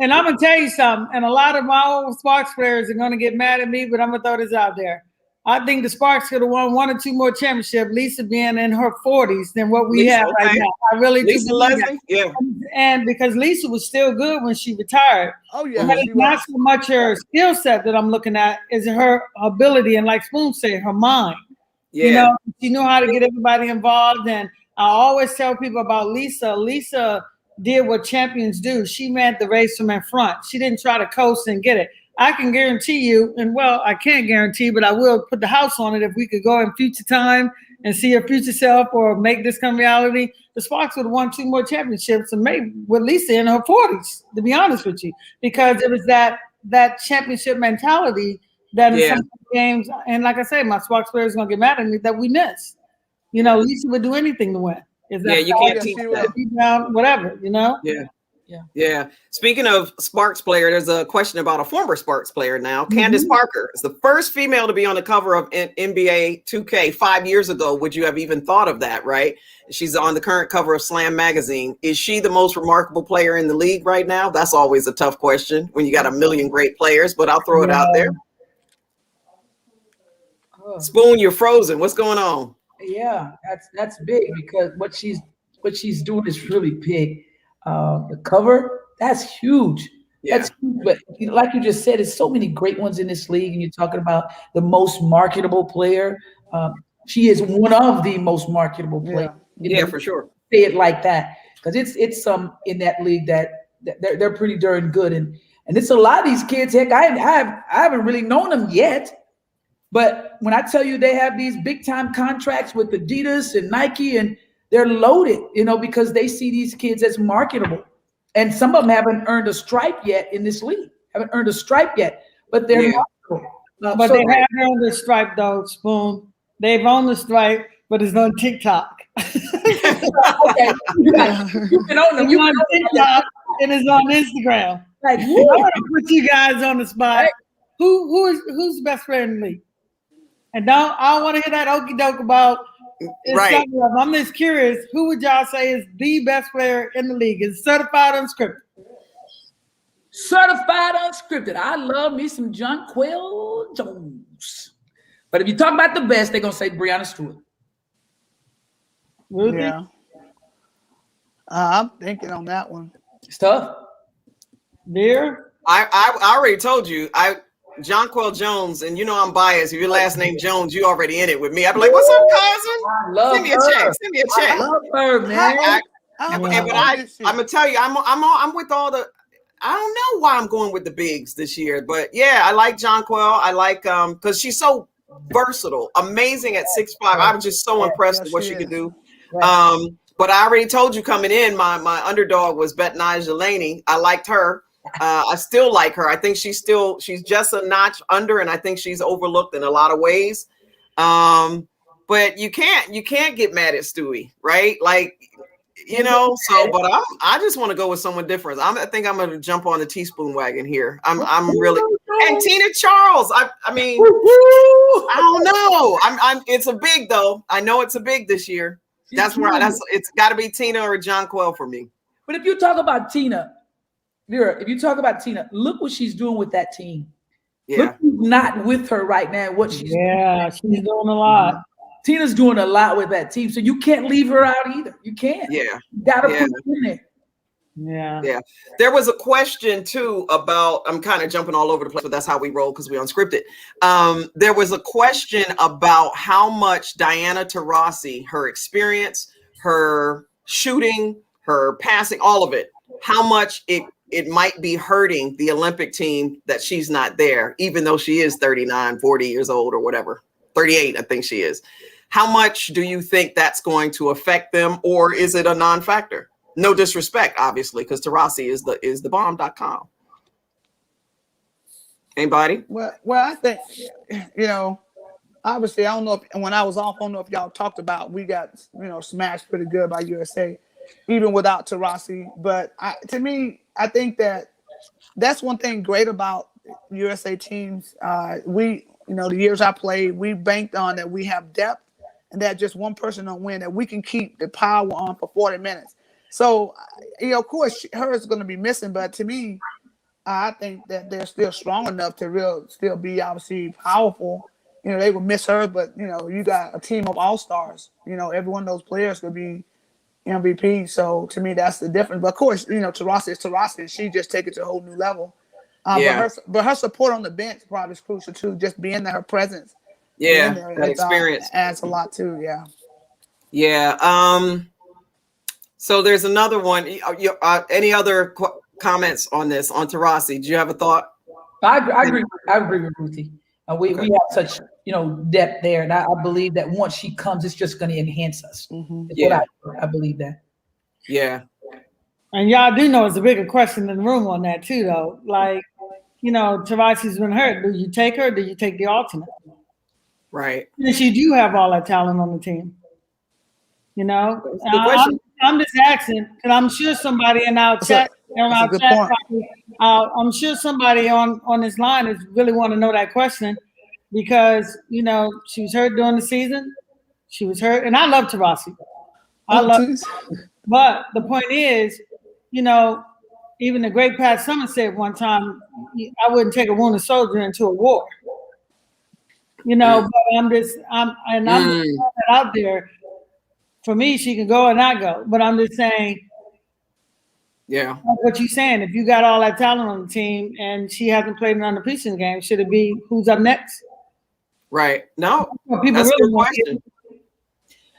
And I'm gonna tell you something. And a lot of my old Sparks players are gonna get mad at me, but I'm gonna throw this out there. I think the Sparks could have won 1 or 2 more championships, Lisa being in her 40s than what we have right now. I really do. Lisa Leslie? Yeah. And because Lisa was still good when she retired. Oh, yeah. But it's not so much her skill set that I'm looking at, is her ability, and like Spoon said, her mind. Yeah. She knew how to get everybody involved. And I always tell people about Lisa. Lisa did what champions do. She ran the race from in front. She didn't try to coast and get it. I can guarantee you, and well, I can't guarantee, but I will put the house on it if we could go in future time and see your future self or make this come reality. The Sparks would have won 2 more championships and maybe with Lisa in her 40s, to be honest with you, because it was that championship mentality that in some games, and like I said, my Sparks players are going to get mad at me that we missed. Lisa would do anything to win. You can't teach that. Whatever, Yeah. Speaking of Sparks player, there's a question about a former Sparks player now. Candace Parker is the first female to be on the cover of NBA 2K 5 years ago. Would you have even thought of that, right? She's on the current cover of Slam magazine. Is she the most remarkable player in the league right now? That's always a tough question when you got a million great players, but I'll throw it out there. Spoon, you're frozen. What's going on? Yeah, that's big because what she's doing is really big. The cover, that's huge. Yeah. That's huge. But like you just said, there's so many great ones in this league, and you're talking about the most marketable player. She is one of the most marketable players. Yeah, for sure. Say it like that because it's some in that league that they're pretty darn good, and it's a lot of these kids. Heck, I haven't really known them yet, but when I tell you they have these big time contracts with Adidas and Nike and they're loaded, because they see these kids as marketable. And some of them haven't earned a stripe yet in this league. But they're marketable. But they have earned the stripe, though, Spoon. They've owned the stripe, but it's on TikTok. Okay. You can own them. It's on TikTok and it's on Instagram. Like, I want to put you guys on the spot. Right. Who's the best player in the league? And I don't want to hear that okey doke about. Right. I'm just curious. Who would y'all say is the best player in the league? Is certified unscripted? Certified unscripted. I love me some Jonquel Jones. But if you talk about the best, they're going to say Breanna Stewart. Ruthie? Yeah. I'm thinking on that one. It's tough. Vera? I already told you. Jonquel Jones, and you know I'm biased. If your last name Jones, you already in it with me. I'd be like, "What's up, cousin? I love Send me a her. check. Send me a check." I love her, man. I'm gonna tell you, I'm with all the. I don't know why I'm going with the bigs this year, but yeah, I like Jonquel. I like because she's so versatile, amazing at 6'5". I was just so impressed with what she could do. But I already told you coming in, my underdog was Betnijah Delaney. I liked her. I still like her. I think she's just a notch under, and I think she's overlooked in a lot of ways. But you can't get mad at Stewie, right? Like, you know, but I just want to go with someone different. I think I'm going to jump on the teaspoon wagon here. I'm really, and Tina Charles. I mean, I don't know. It's a big though. I know it's a big this year. It's got to be Tina or Jonquel for me. But if you talk about Tina, Vera, look what she's doing with that team. Yeah. Look who's not with her right now. What she's doing. She's doing a lot. Tina's doing a lot with that team, so you can't leave her out either. You can't. Yeah. You gotta put her in there. Yeah. There was a question too about, I'm kind of jumping all over the place, but that's how we roll because we unscripted. There was a question about how much Diana Taurasi, her experience, her shooting, her passing, all of it, how much it might be hurting the Olympic team that she's not there, even though she is 39, 40 years old or whatever. 38, I think she is. How much do you think that's going to affect them, or is it a non-factor? No disrespect, obviously, because Taurasi is the bomb.com. Anybody? Well, I think, you know, obviously, I don't know if when I was off, I don't know if y'all talked about, we got, you know, smashed pretty good by USA, even without Taurasi. But to me, I think that's one thing great about USA teams. We, you know, the years I played, we banked on that we have depth and that just one person don't win, that we can keep the power on for 40 minutes. So, you know, of course, hers is going to be missing. But to me, I think that they're still strong enough to still be obviously powerful. You know, they will miss her, but, you know, you got a team of all-stars. You know, every one of those players could be MVP. So, to me, that's the difference. But, of course, you know, Taurasi is Taurasi, and she just take it to a whole new level. But her support on the bench probably is crucial, too, just being there, her presence. Yeah, that experience. Adds a lot, too, yeah. Yeah. So there's another one. Any other comments on this, on Taurasi? Do you have a thought? I agree with Ruthie. We have such, you know, depth there, and I believe that once she comes, it's just going to enhance us. I believe that. Yeah. And y'all do know it's a bigger question in the room on that too, though. Like, you know, Taurasi's been hurt. Do you take her? Or do you take the alternate? Right. And she do have all that talent on the team. You know, I'm just asking because I'm sure somebody in our chat, I'm sure somebody on this line is really want to know that question because, you know, she was hurt during the season. She was hurt, and I love Taurasi. But the point is, you know, even the great Pat Summitt said one time, I wouldn't take a wounded soldier into a war. You know, but I'm just out there. For me, she can go or not go, but I'm just saying. Yeah. What you saying? If you got all that talent on the team and she hasn't played an preseason game, should it be who's up next? Right. No. People that's really a good question.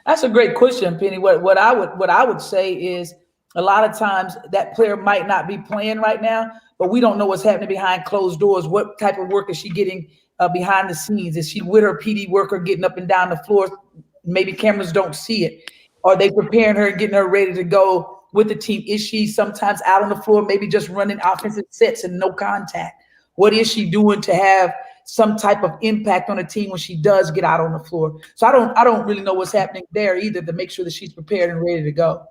That's a great question, Penny. What I would say is a lot of times that player might not be playing right now, but we don't know what's happening behind closed doors. What type of work is she getting behind the scenes? Is she with her PD worker getting up and down the floor? Maybe cameras don't see it. Are they preparing her and getting her ready to go with the team? Is she sometimes out on the floor, maybe just running offensive sets and no contact? What is she doing to have some type of impact on the team when she does get out on the floor? So I don't really know what's happening there either to make sure that she's prepared and ready to go.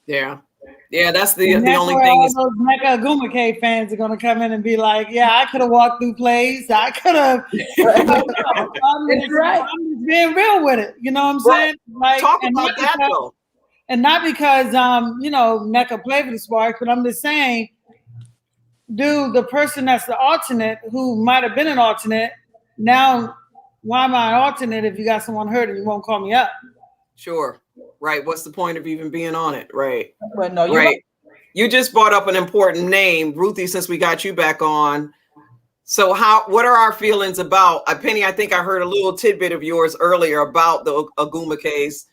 Yeah. Yeah, that's the only thing. Those Mecca Agumake fans are going to come in and be like, yeah, I could have walked through plays. I could have. I'm just being real with it. You know what I'm saying? Like, talk about that, though. And not because, you know, Mecca played for the Sparks, but I'm just saying, do the person that's the alternate, who might have been an alternate, now why am I an alternate if you got someone hurt and you won't call me up? Sure. Right. What's the point of even being on it? Right. But no, you're right. You just brought up an important name, Ruthie, since we got you back on. So what are our feelings about, Penny, I think I heard a little tidbit of yours earlier about the Aguma case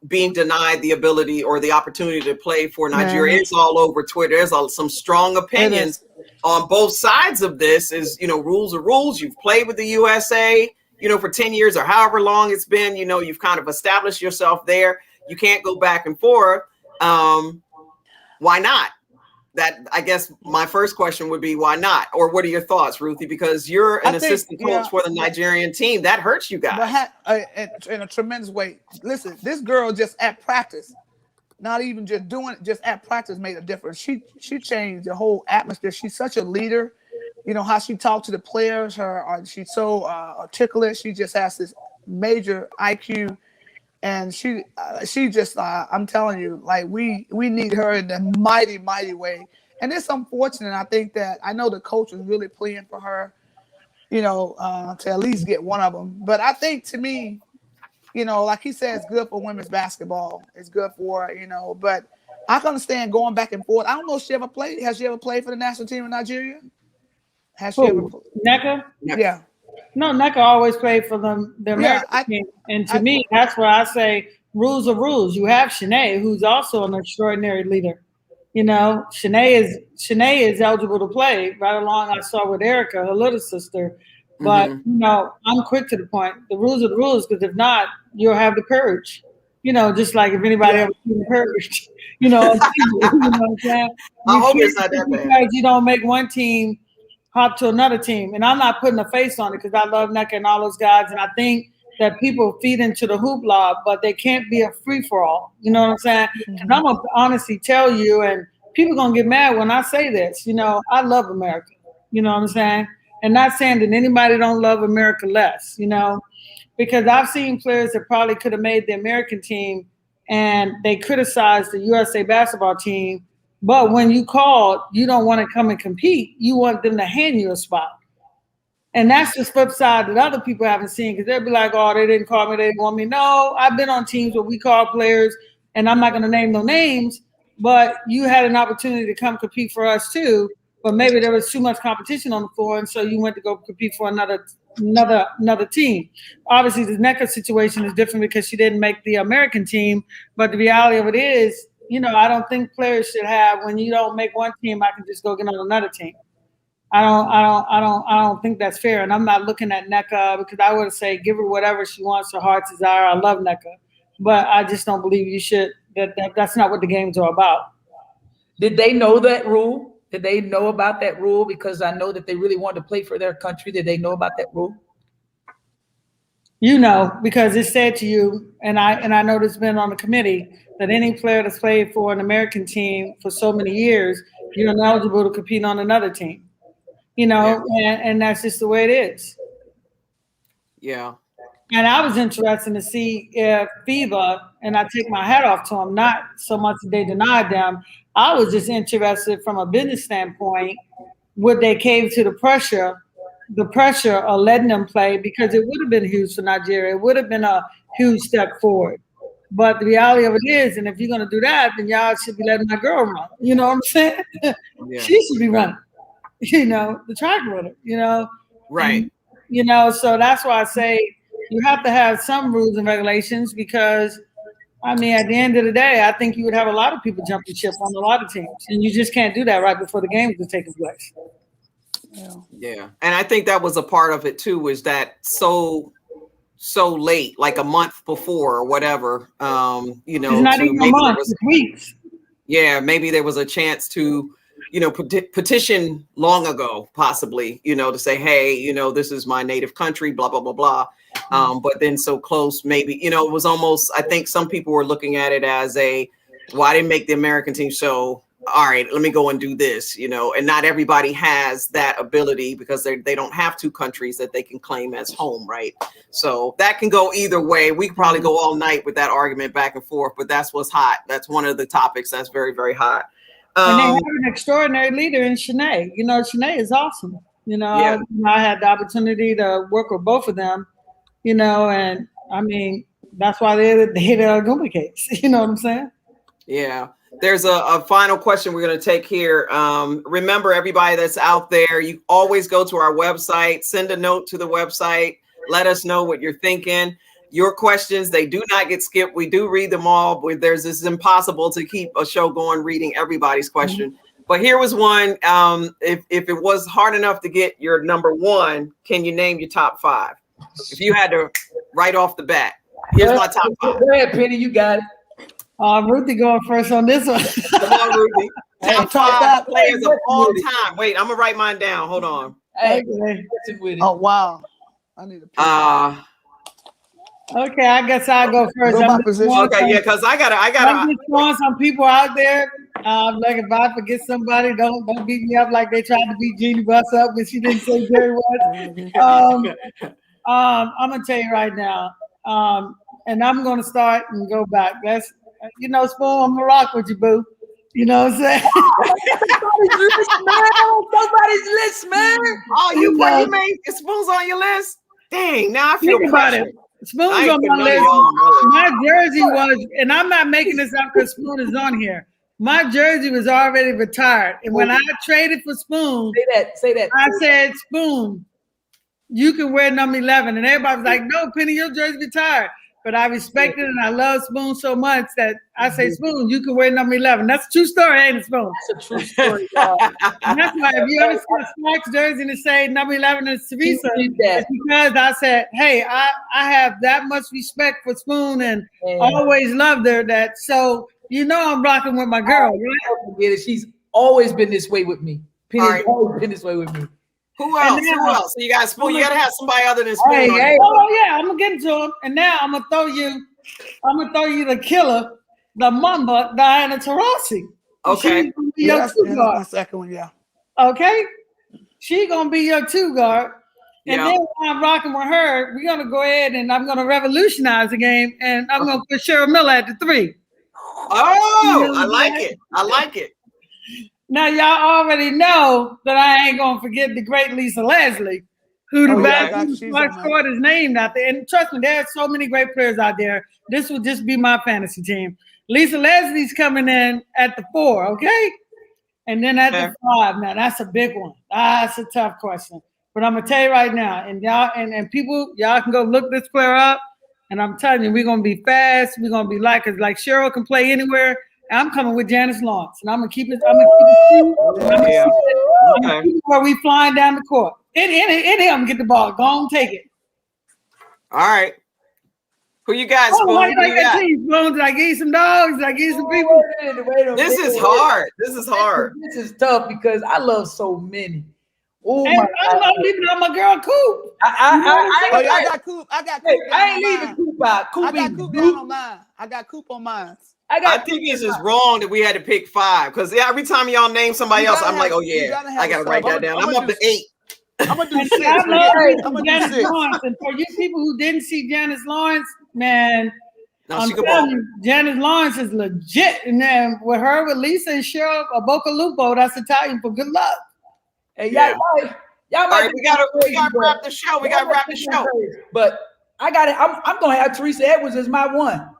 being denied the ability or the opportunity to play for Nigeria. It's all over Twitter. There's some strong opinions on both sides of this. Rules are rules. You've played with the USA, for 10 years or however long it's been, you've kind of established yourself there. You can't go back and forth. Why not? That, I guess my first question would be, why not? Or what are your thoughts, Ruthie? Because you're an assistant coach for the Nigerian team. That hurts you guys. But in a tremendous way. Listen, this girl just at practice, not even just doing it, just at practice made a difference. She changed the whole atmosphere. She's such a leader. How she talked to the players. She's so articulate. She just has this major IQ. And she just, I'm telling you, like we need her in a mighty, mighty way. And it's unfortunate. I know the coach is really pleading for her, to at least get one of them. But I think, to me, like he said, it's good for women's basketball. It's good for, but I can understand going back and forth. I don't know if she ever played. Has she ever played for the national team in Nigeria? Has she ever? Nneka? Yeah. No, Nneka always played for the American team. And to me, that's where I say rules are rules. You have Shanae, who's also an extraordinary leader. Shanae is eligible to play right along. I saw with Erica, her little sister. But, I'm quick to the point. The rules are the rules, because if not, you'll have the purge. Just like if anybody ever seen the purge, you know what I'm saying? I hope it's not that bad. Because you don't make one team hop to another team. And I'm not putting a face on it, because I love Nneka and all those guys. And I think that people feed into the hoopla, but they can't be a free-for-all. You know what I'm saying? And I'm going to honestly tell you, and people going to get mad when I say this, I love America. You know what I'm saying? And not saying that anybody don't love America less, because I've seen players that probably could have made the American team and they criticized the USA basketball team. But when you called, you don't want to come and compete. You want them to hand you a spot. And that's the flip side that other people haven't seen, because they'll be like, oh, they didn't call me. They didn't want me. No, I've been on teams where we call players, and I'm not going to name no names, but you had an opportunity to come compete for us too. But maybe there was too much competition on the floor, and so you went to go compete for another team. Obviously, the Nneka situation is different because she didn't make the American team. But the reality of it is, I don't think players should have, when you don't make one team, I can just go get on another team. I don't think that's fair. And I'm not looking at Nneka, because I would say give her whatever she wants, her heart's desire. I love Nneka, but I just don't believe you should. That's not what the games are about. Did they know that rule? Did they know about that rule? Because I know that they really wanted to play for their country. Did they know about that rule? Because it's said to you, and I know it's been on the committee, that any player that's played for an American team for so many years, you're ineligible to compete on another team. And that's just the way it is. Yeah. And I was interested to see if FIBA, and I take my hat off to them, not so much that they denied them. I was just interested from a business standpoint, would they cave to the pressure of letting them play, because it would have been huge for Nigeria. It would have been a huge step forward. But the reality of it is, and if you're going to do that, then y'all should be letting my girl run. You know what I'm saying? Yeah. She should be running, the track runner, Right. And, so that's why I say you have to have some rules and regulations, because, at the end of the day, I think you would have a lot of people jumping ship on a lot of teams. And you just can't do that right before the games are taking place. Yeah. And I think that was a part of it too, is that so late, like a month before or whatever, it's not even a month, it's weeks. Yeah, maybe there was a chance to, petition long ago, possibly, to say, hey, this is my native country, blah, blah, blah, blah. But then so close, maybe, it was almost, I think some people were looking at it as well, I didn't make the American team, so all right, let me go and do this, and not everybody has that ability, because they don't have two countries that they can claim as home, right? So that can go either way. We could probably go all night with that argument back and forth, but that's what's hot. That's one of the topics that's very, very hot. And they have an extraordinary leader in Shanae. You know, Shanae is awesome. You know, Yeah. I had the opportunity to work with both of them, you know, and I mean, that's why they're the duplicates. You know what I'm saying? Yeah. There's a final question we're going to take here. Remember, everybody that's out there, you always go to our website, send a note to the website, let us know what you're thinking. Your questions, they do not get skipped. We do read them all, but it's impossible to keep a show going reading everybody's question. Mm-hmm. But here was one. If it was hard enough to get your number one, can you name your top five? If you had to right off the bat, here's my top five. Go ahead, Penny, you got it. Ruthie going first on this one. Come on, Ruthie. Top five players of all time. Wait, I'm gonna write mine down. Hold on. Hey, oh wow, I need a okay, I guess I'll go first. Okay, yeah, because I gotta. I'm just throwing some people out there. Like if I forget somebody, don't beat me up like they tried to beat Jeannie Buss up, but she didn't say Jerry West. I'm gonna tell you right now, and I'm gonna start and go back. That's Spoon. I'm gonna rock with you, boo. You know what I'm saying? Somebody's list, man. Oh, you made Spoon's on your list? Dang, now I feel about it. Spoon's on my list. My jersey was, and I'm not making this up because Spoon is on here. My jersey was already retired. And when I traded for Spoon, say that. I said, Spoon, you can wear number 11. And everybody was like, no, Penny, your jersey retired. But I respect it and I love Spoon so much that I say, Spoon, you can wear number 11. That's a true story, ain't it, Spoon? That's a true story, y'all. And that's why if you ever see a Sparks jersey and it say number 11 is Teresa, it's because I said, hey, I have that much respect for Spoon and always loved her that. So, I'm rocking with my girl, right? She's always been this way with me. Penny's always been this way with me. Who else? So you got Spoon. You got to have somebody other than Spoon. Oh yeah, I'm gonna get into him. And now I'm gonna throw you the killer, the Mamba, Diana Taurasi. Okay. That's my second one. Yeah. Okay. She gonna be your two guard. And then when I'm rocking with her, we're gonna go ahead and I'm gonna revolutionize the game, and I'm gonna put Cheryl Miller at the 3. Oh, I like it. Now, y'all already know that I ain't going to forget the great Lisa Leslie, who the best court is named after. And trust me, there are so many great players out there. This will just be my fantasy team. Lisa Leslie's coming in at the 4, okay? And then at the 5. Now, that's a big one. That's a tough question. But I'm going to tell you right now, and y'all and people, y'all can go look this player up. And I'm telling you, we're going to be fast. We're going to be like Cheryl can play anywhere. I'm coming with Janice Lawrence, and I'm gonna keep it. I'm gonna keep it where we flying down the court. Any of them get the ball. Go on, take it. All right. Who you got, Spoon? Why you like that team, Spoon? Did I give you some dogs? Did I give you some people? This is hard. This is tough because I love so many. Oh my God! I'm leaving out my girl Coop. I got Coop. I ain't leaving Coop out. I got Coop down on mine. I got Coop on mine. I think it's just wrong that we had to pick 5 because every time y'all name somebody else, I'm like, oh yeah, I gotta write that down. I'm up to 8. I'm gonna do 6. I'm gonna do Janice 6. Lawrence. And for you people who didn't see Janice Lawrence, man, I'm telling you, Janice Lawrence is legit. And then with Lisa and Cheryl Bocalupo, that's Italian for good luck. Hey, y'all all right, we gotta wrap the show. We gotta wrap the show. But I got it. I'm gonna have Teresa Edwards as my 1.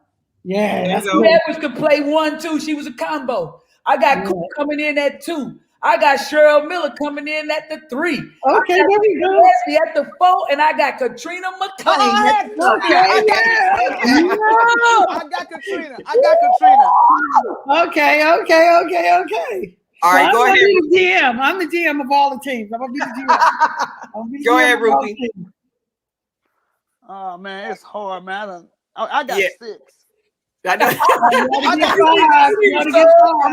Yeah, Edwards could play 1, 2. She was a combo. I got Coop coming in at 2. I got Cheryl Miller coming in at the 3. Okay, there we go. Leslie at the 4, and I got Katrina McClain. I got Katrina. Okay. All right, go ahead. I'm the GM of all the teams. I'm gonna be the GM. Go ahead, Ruthie. Oh man, it's hard, man. I got 6. I got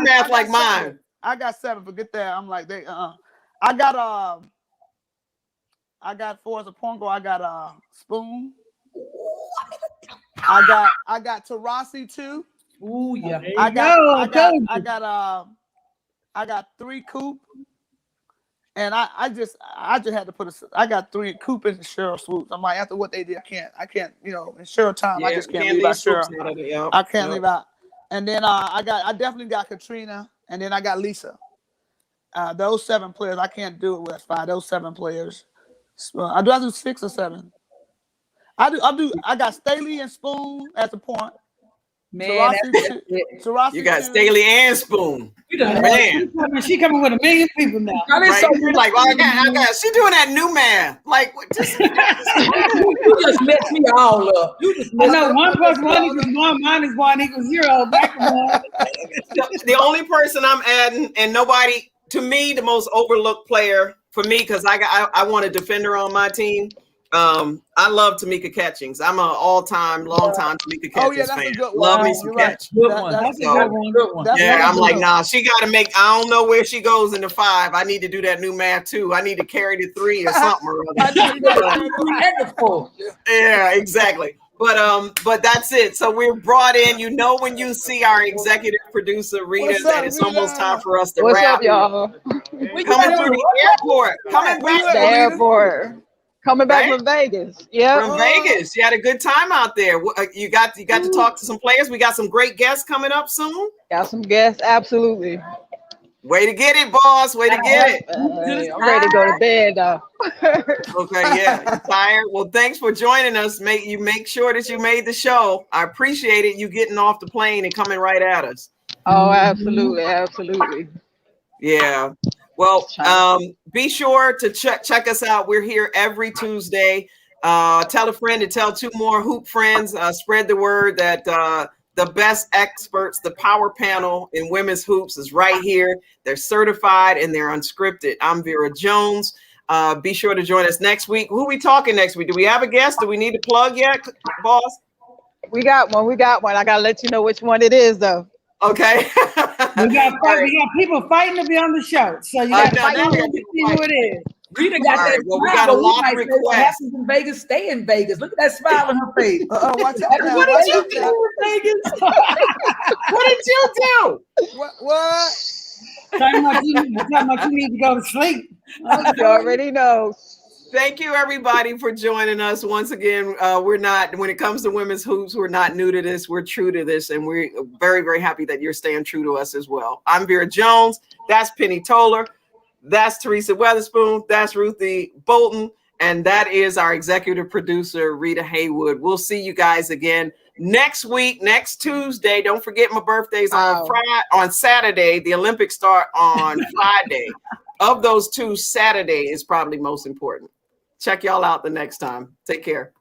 math like mine. I got 7. Forget that. I'm like they. I got 4 as a point guard. I got Spoon. I got Taurasi 2. Ooh yeah. I got 3 Coop. And I just had to put I got 3 Coop and Cheryl Swoops. I'm like, after what they did, I can't, in Cheryl time, I just can't leave out Cheryl. I can't leave out. And then I definitely got Katrina. and then I got Lisa. Those 7 players, I can't do it with 5. Those 7 players. I do 6 or 7. I got Staley and Spoon at the point. Man, Taurasi You got too. Staley and Spoon. you done Man. She coming with 1 million people now. Right? You're like, well, I got. She doing that new math. Like, just you just messed me all up. You just I messed know me 1 all + 1 = 1 minus 1 = 0. Back to 1. the only person I'm adding, and nobody, to me, the most overlooked player for me, because I want a defender on my team. I love Tamika Catchings. I'm an all-time, long-time Tamika Catchings Oh yeah, that's fan. a good one. Love me You're some right. Catch. Good That- one. that's- That's a good one. Good one. That's Yeah, one I'm like, good. nah, she got to make, I don't know where she goes in the 5. I need to do that new math too. I need to carry the 3 or something or I other. know you got Yeah, exactly. But that's it. So we're brought in. You know, when you see our executive producer Rita, What's up, that it's Rita? almost time for us to What's wrap. up, y'all? Coming through the airport. Coming Where you back at, The Rita? airport. Coming back Right? from Vegas. Yep. from Vegas. You had a good time out there. You got to talk to some players. We got some great guests coming up soon. Got some guests. Absolutely. Way to get it, boss. Way to get it. Hey, I'm ready to go to bed, though. Okay, yeah. You tired? Well, thanks for joining us. Make sure that you made the show. I appreciate it. You getting off the plane and coming right at us. Oh, absolutely. Absolutely. Yeah. Well, be sure to check us out. We're here every Tuesday. Tell a friend to tell 2 more hoop friends. Spread the word that the best experts, the power panel in women's hoops is right here. They're certified and they're unscripted. I'm Vera Jones. Be sure to join us next week. Who are we talking next week? Do we have a guest? Do we need to plug yet, boss? We got one. I got to let you know which one it is, though. Okay. We got people fighting to be on the show. So you got to fight to see who it is. Rita got All that right, well, we smile, got a but lot of might say what requests. happens in Vegas, stay in Vegas. Look at that smile on her face. Watch out now. What Watch did you out now. do in Vegas? What did you do? What? Talking about you need to go to sleep. You already know. Thank you, everybody, for joining us once again. We're not, when it comes to women's hoops, we're not new to this. We're true to this, and we're very, very happy that you're staying true to us as well. I'm Vera Jones. That's Penny Toler. That's Teresa Weatherspoon. That's Ruthie Bolton. And that is our executive producer, Rita Haywood. We'll see you guys again next week, next Tuesday. Don't forget my birthday's on Saturday. The Olympics start on Friday. Of those 2, Saturday is probably most important. Check y'all out the next time. Take care.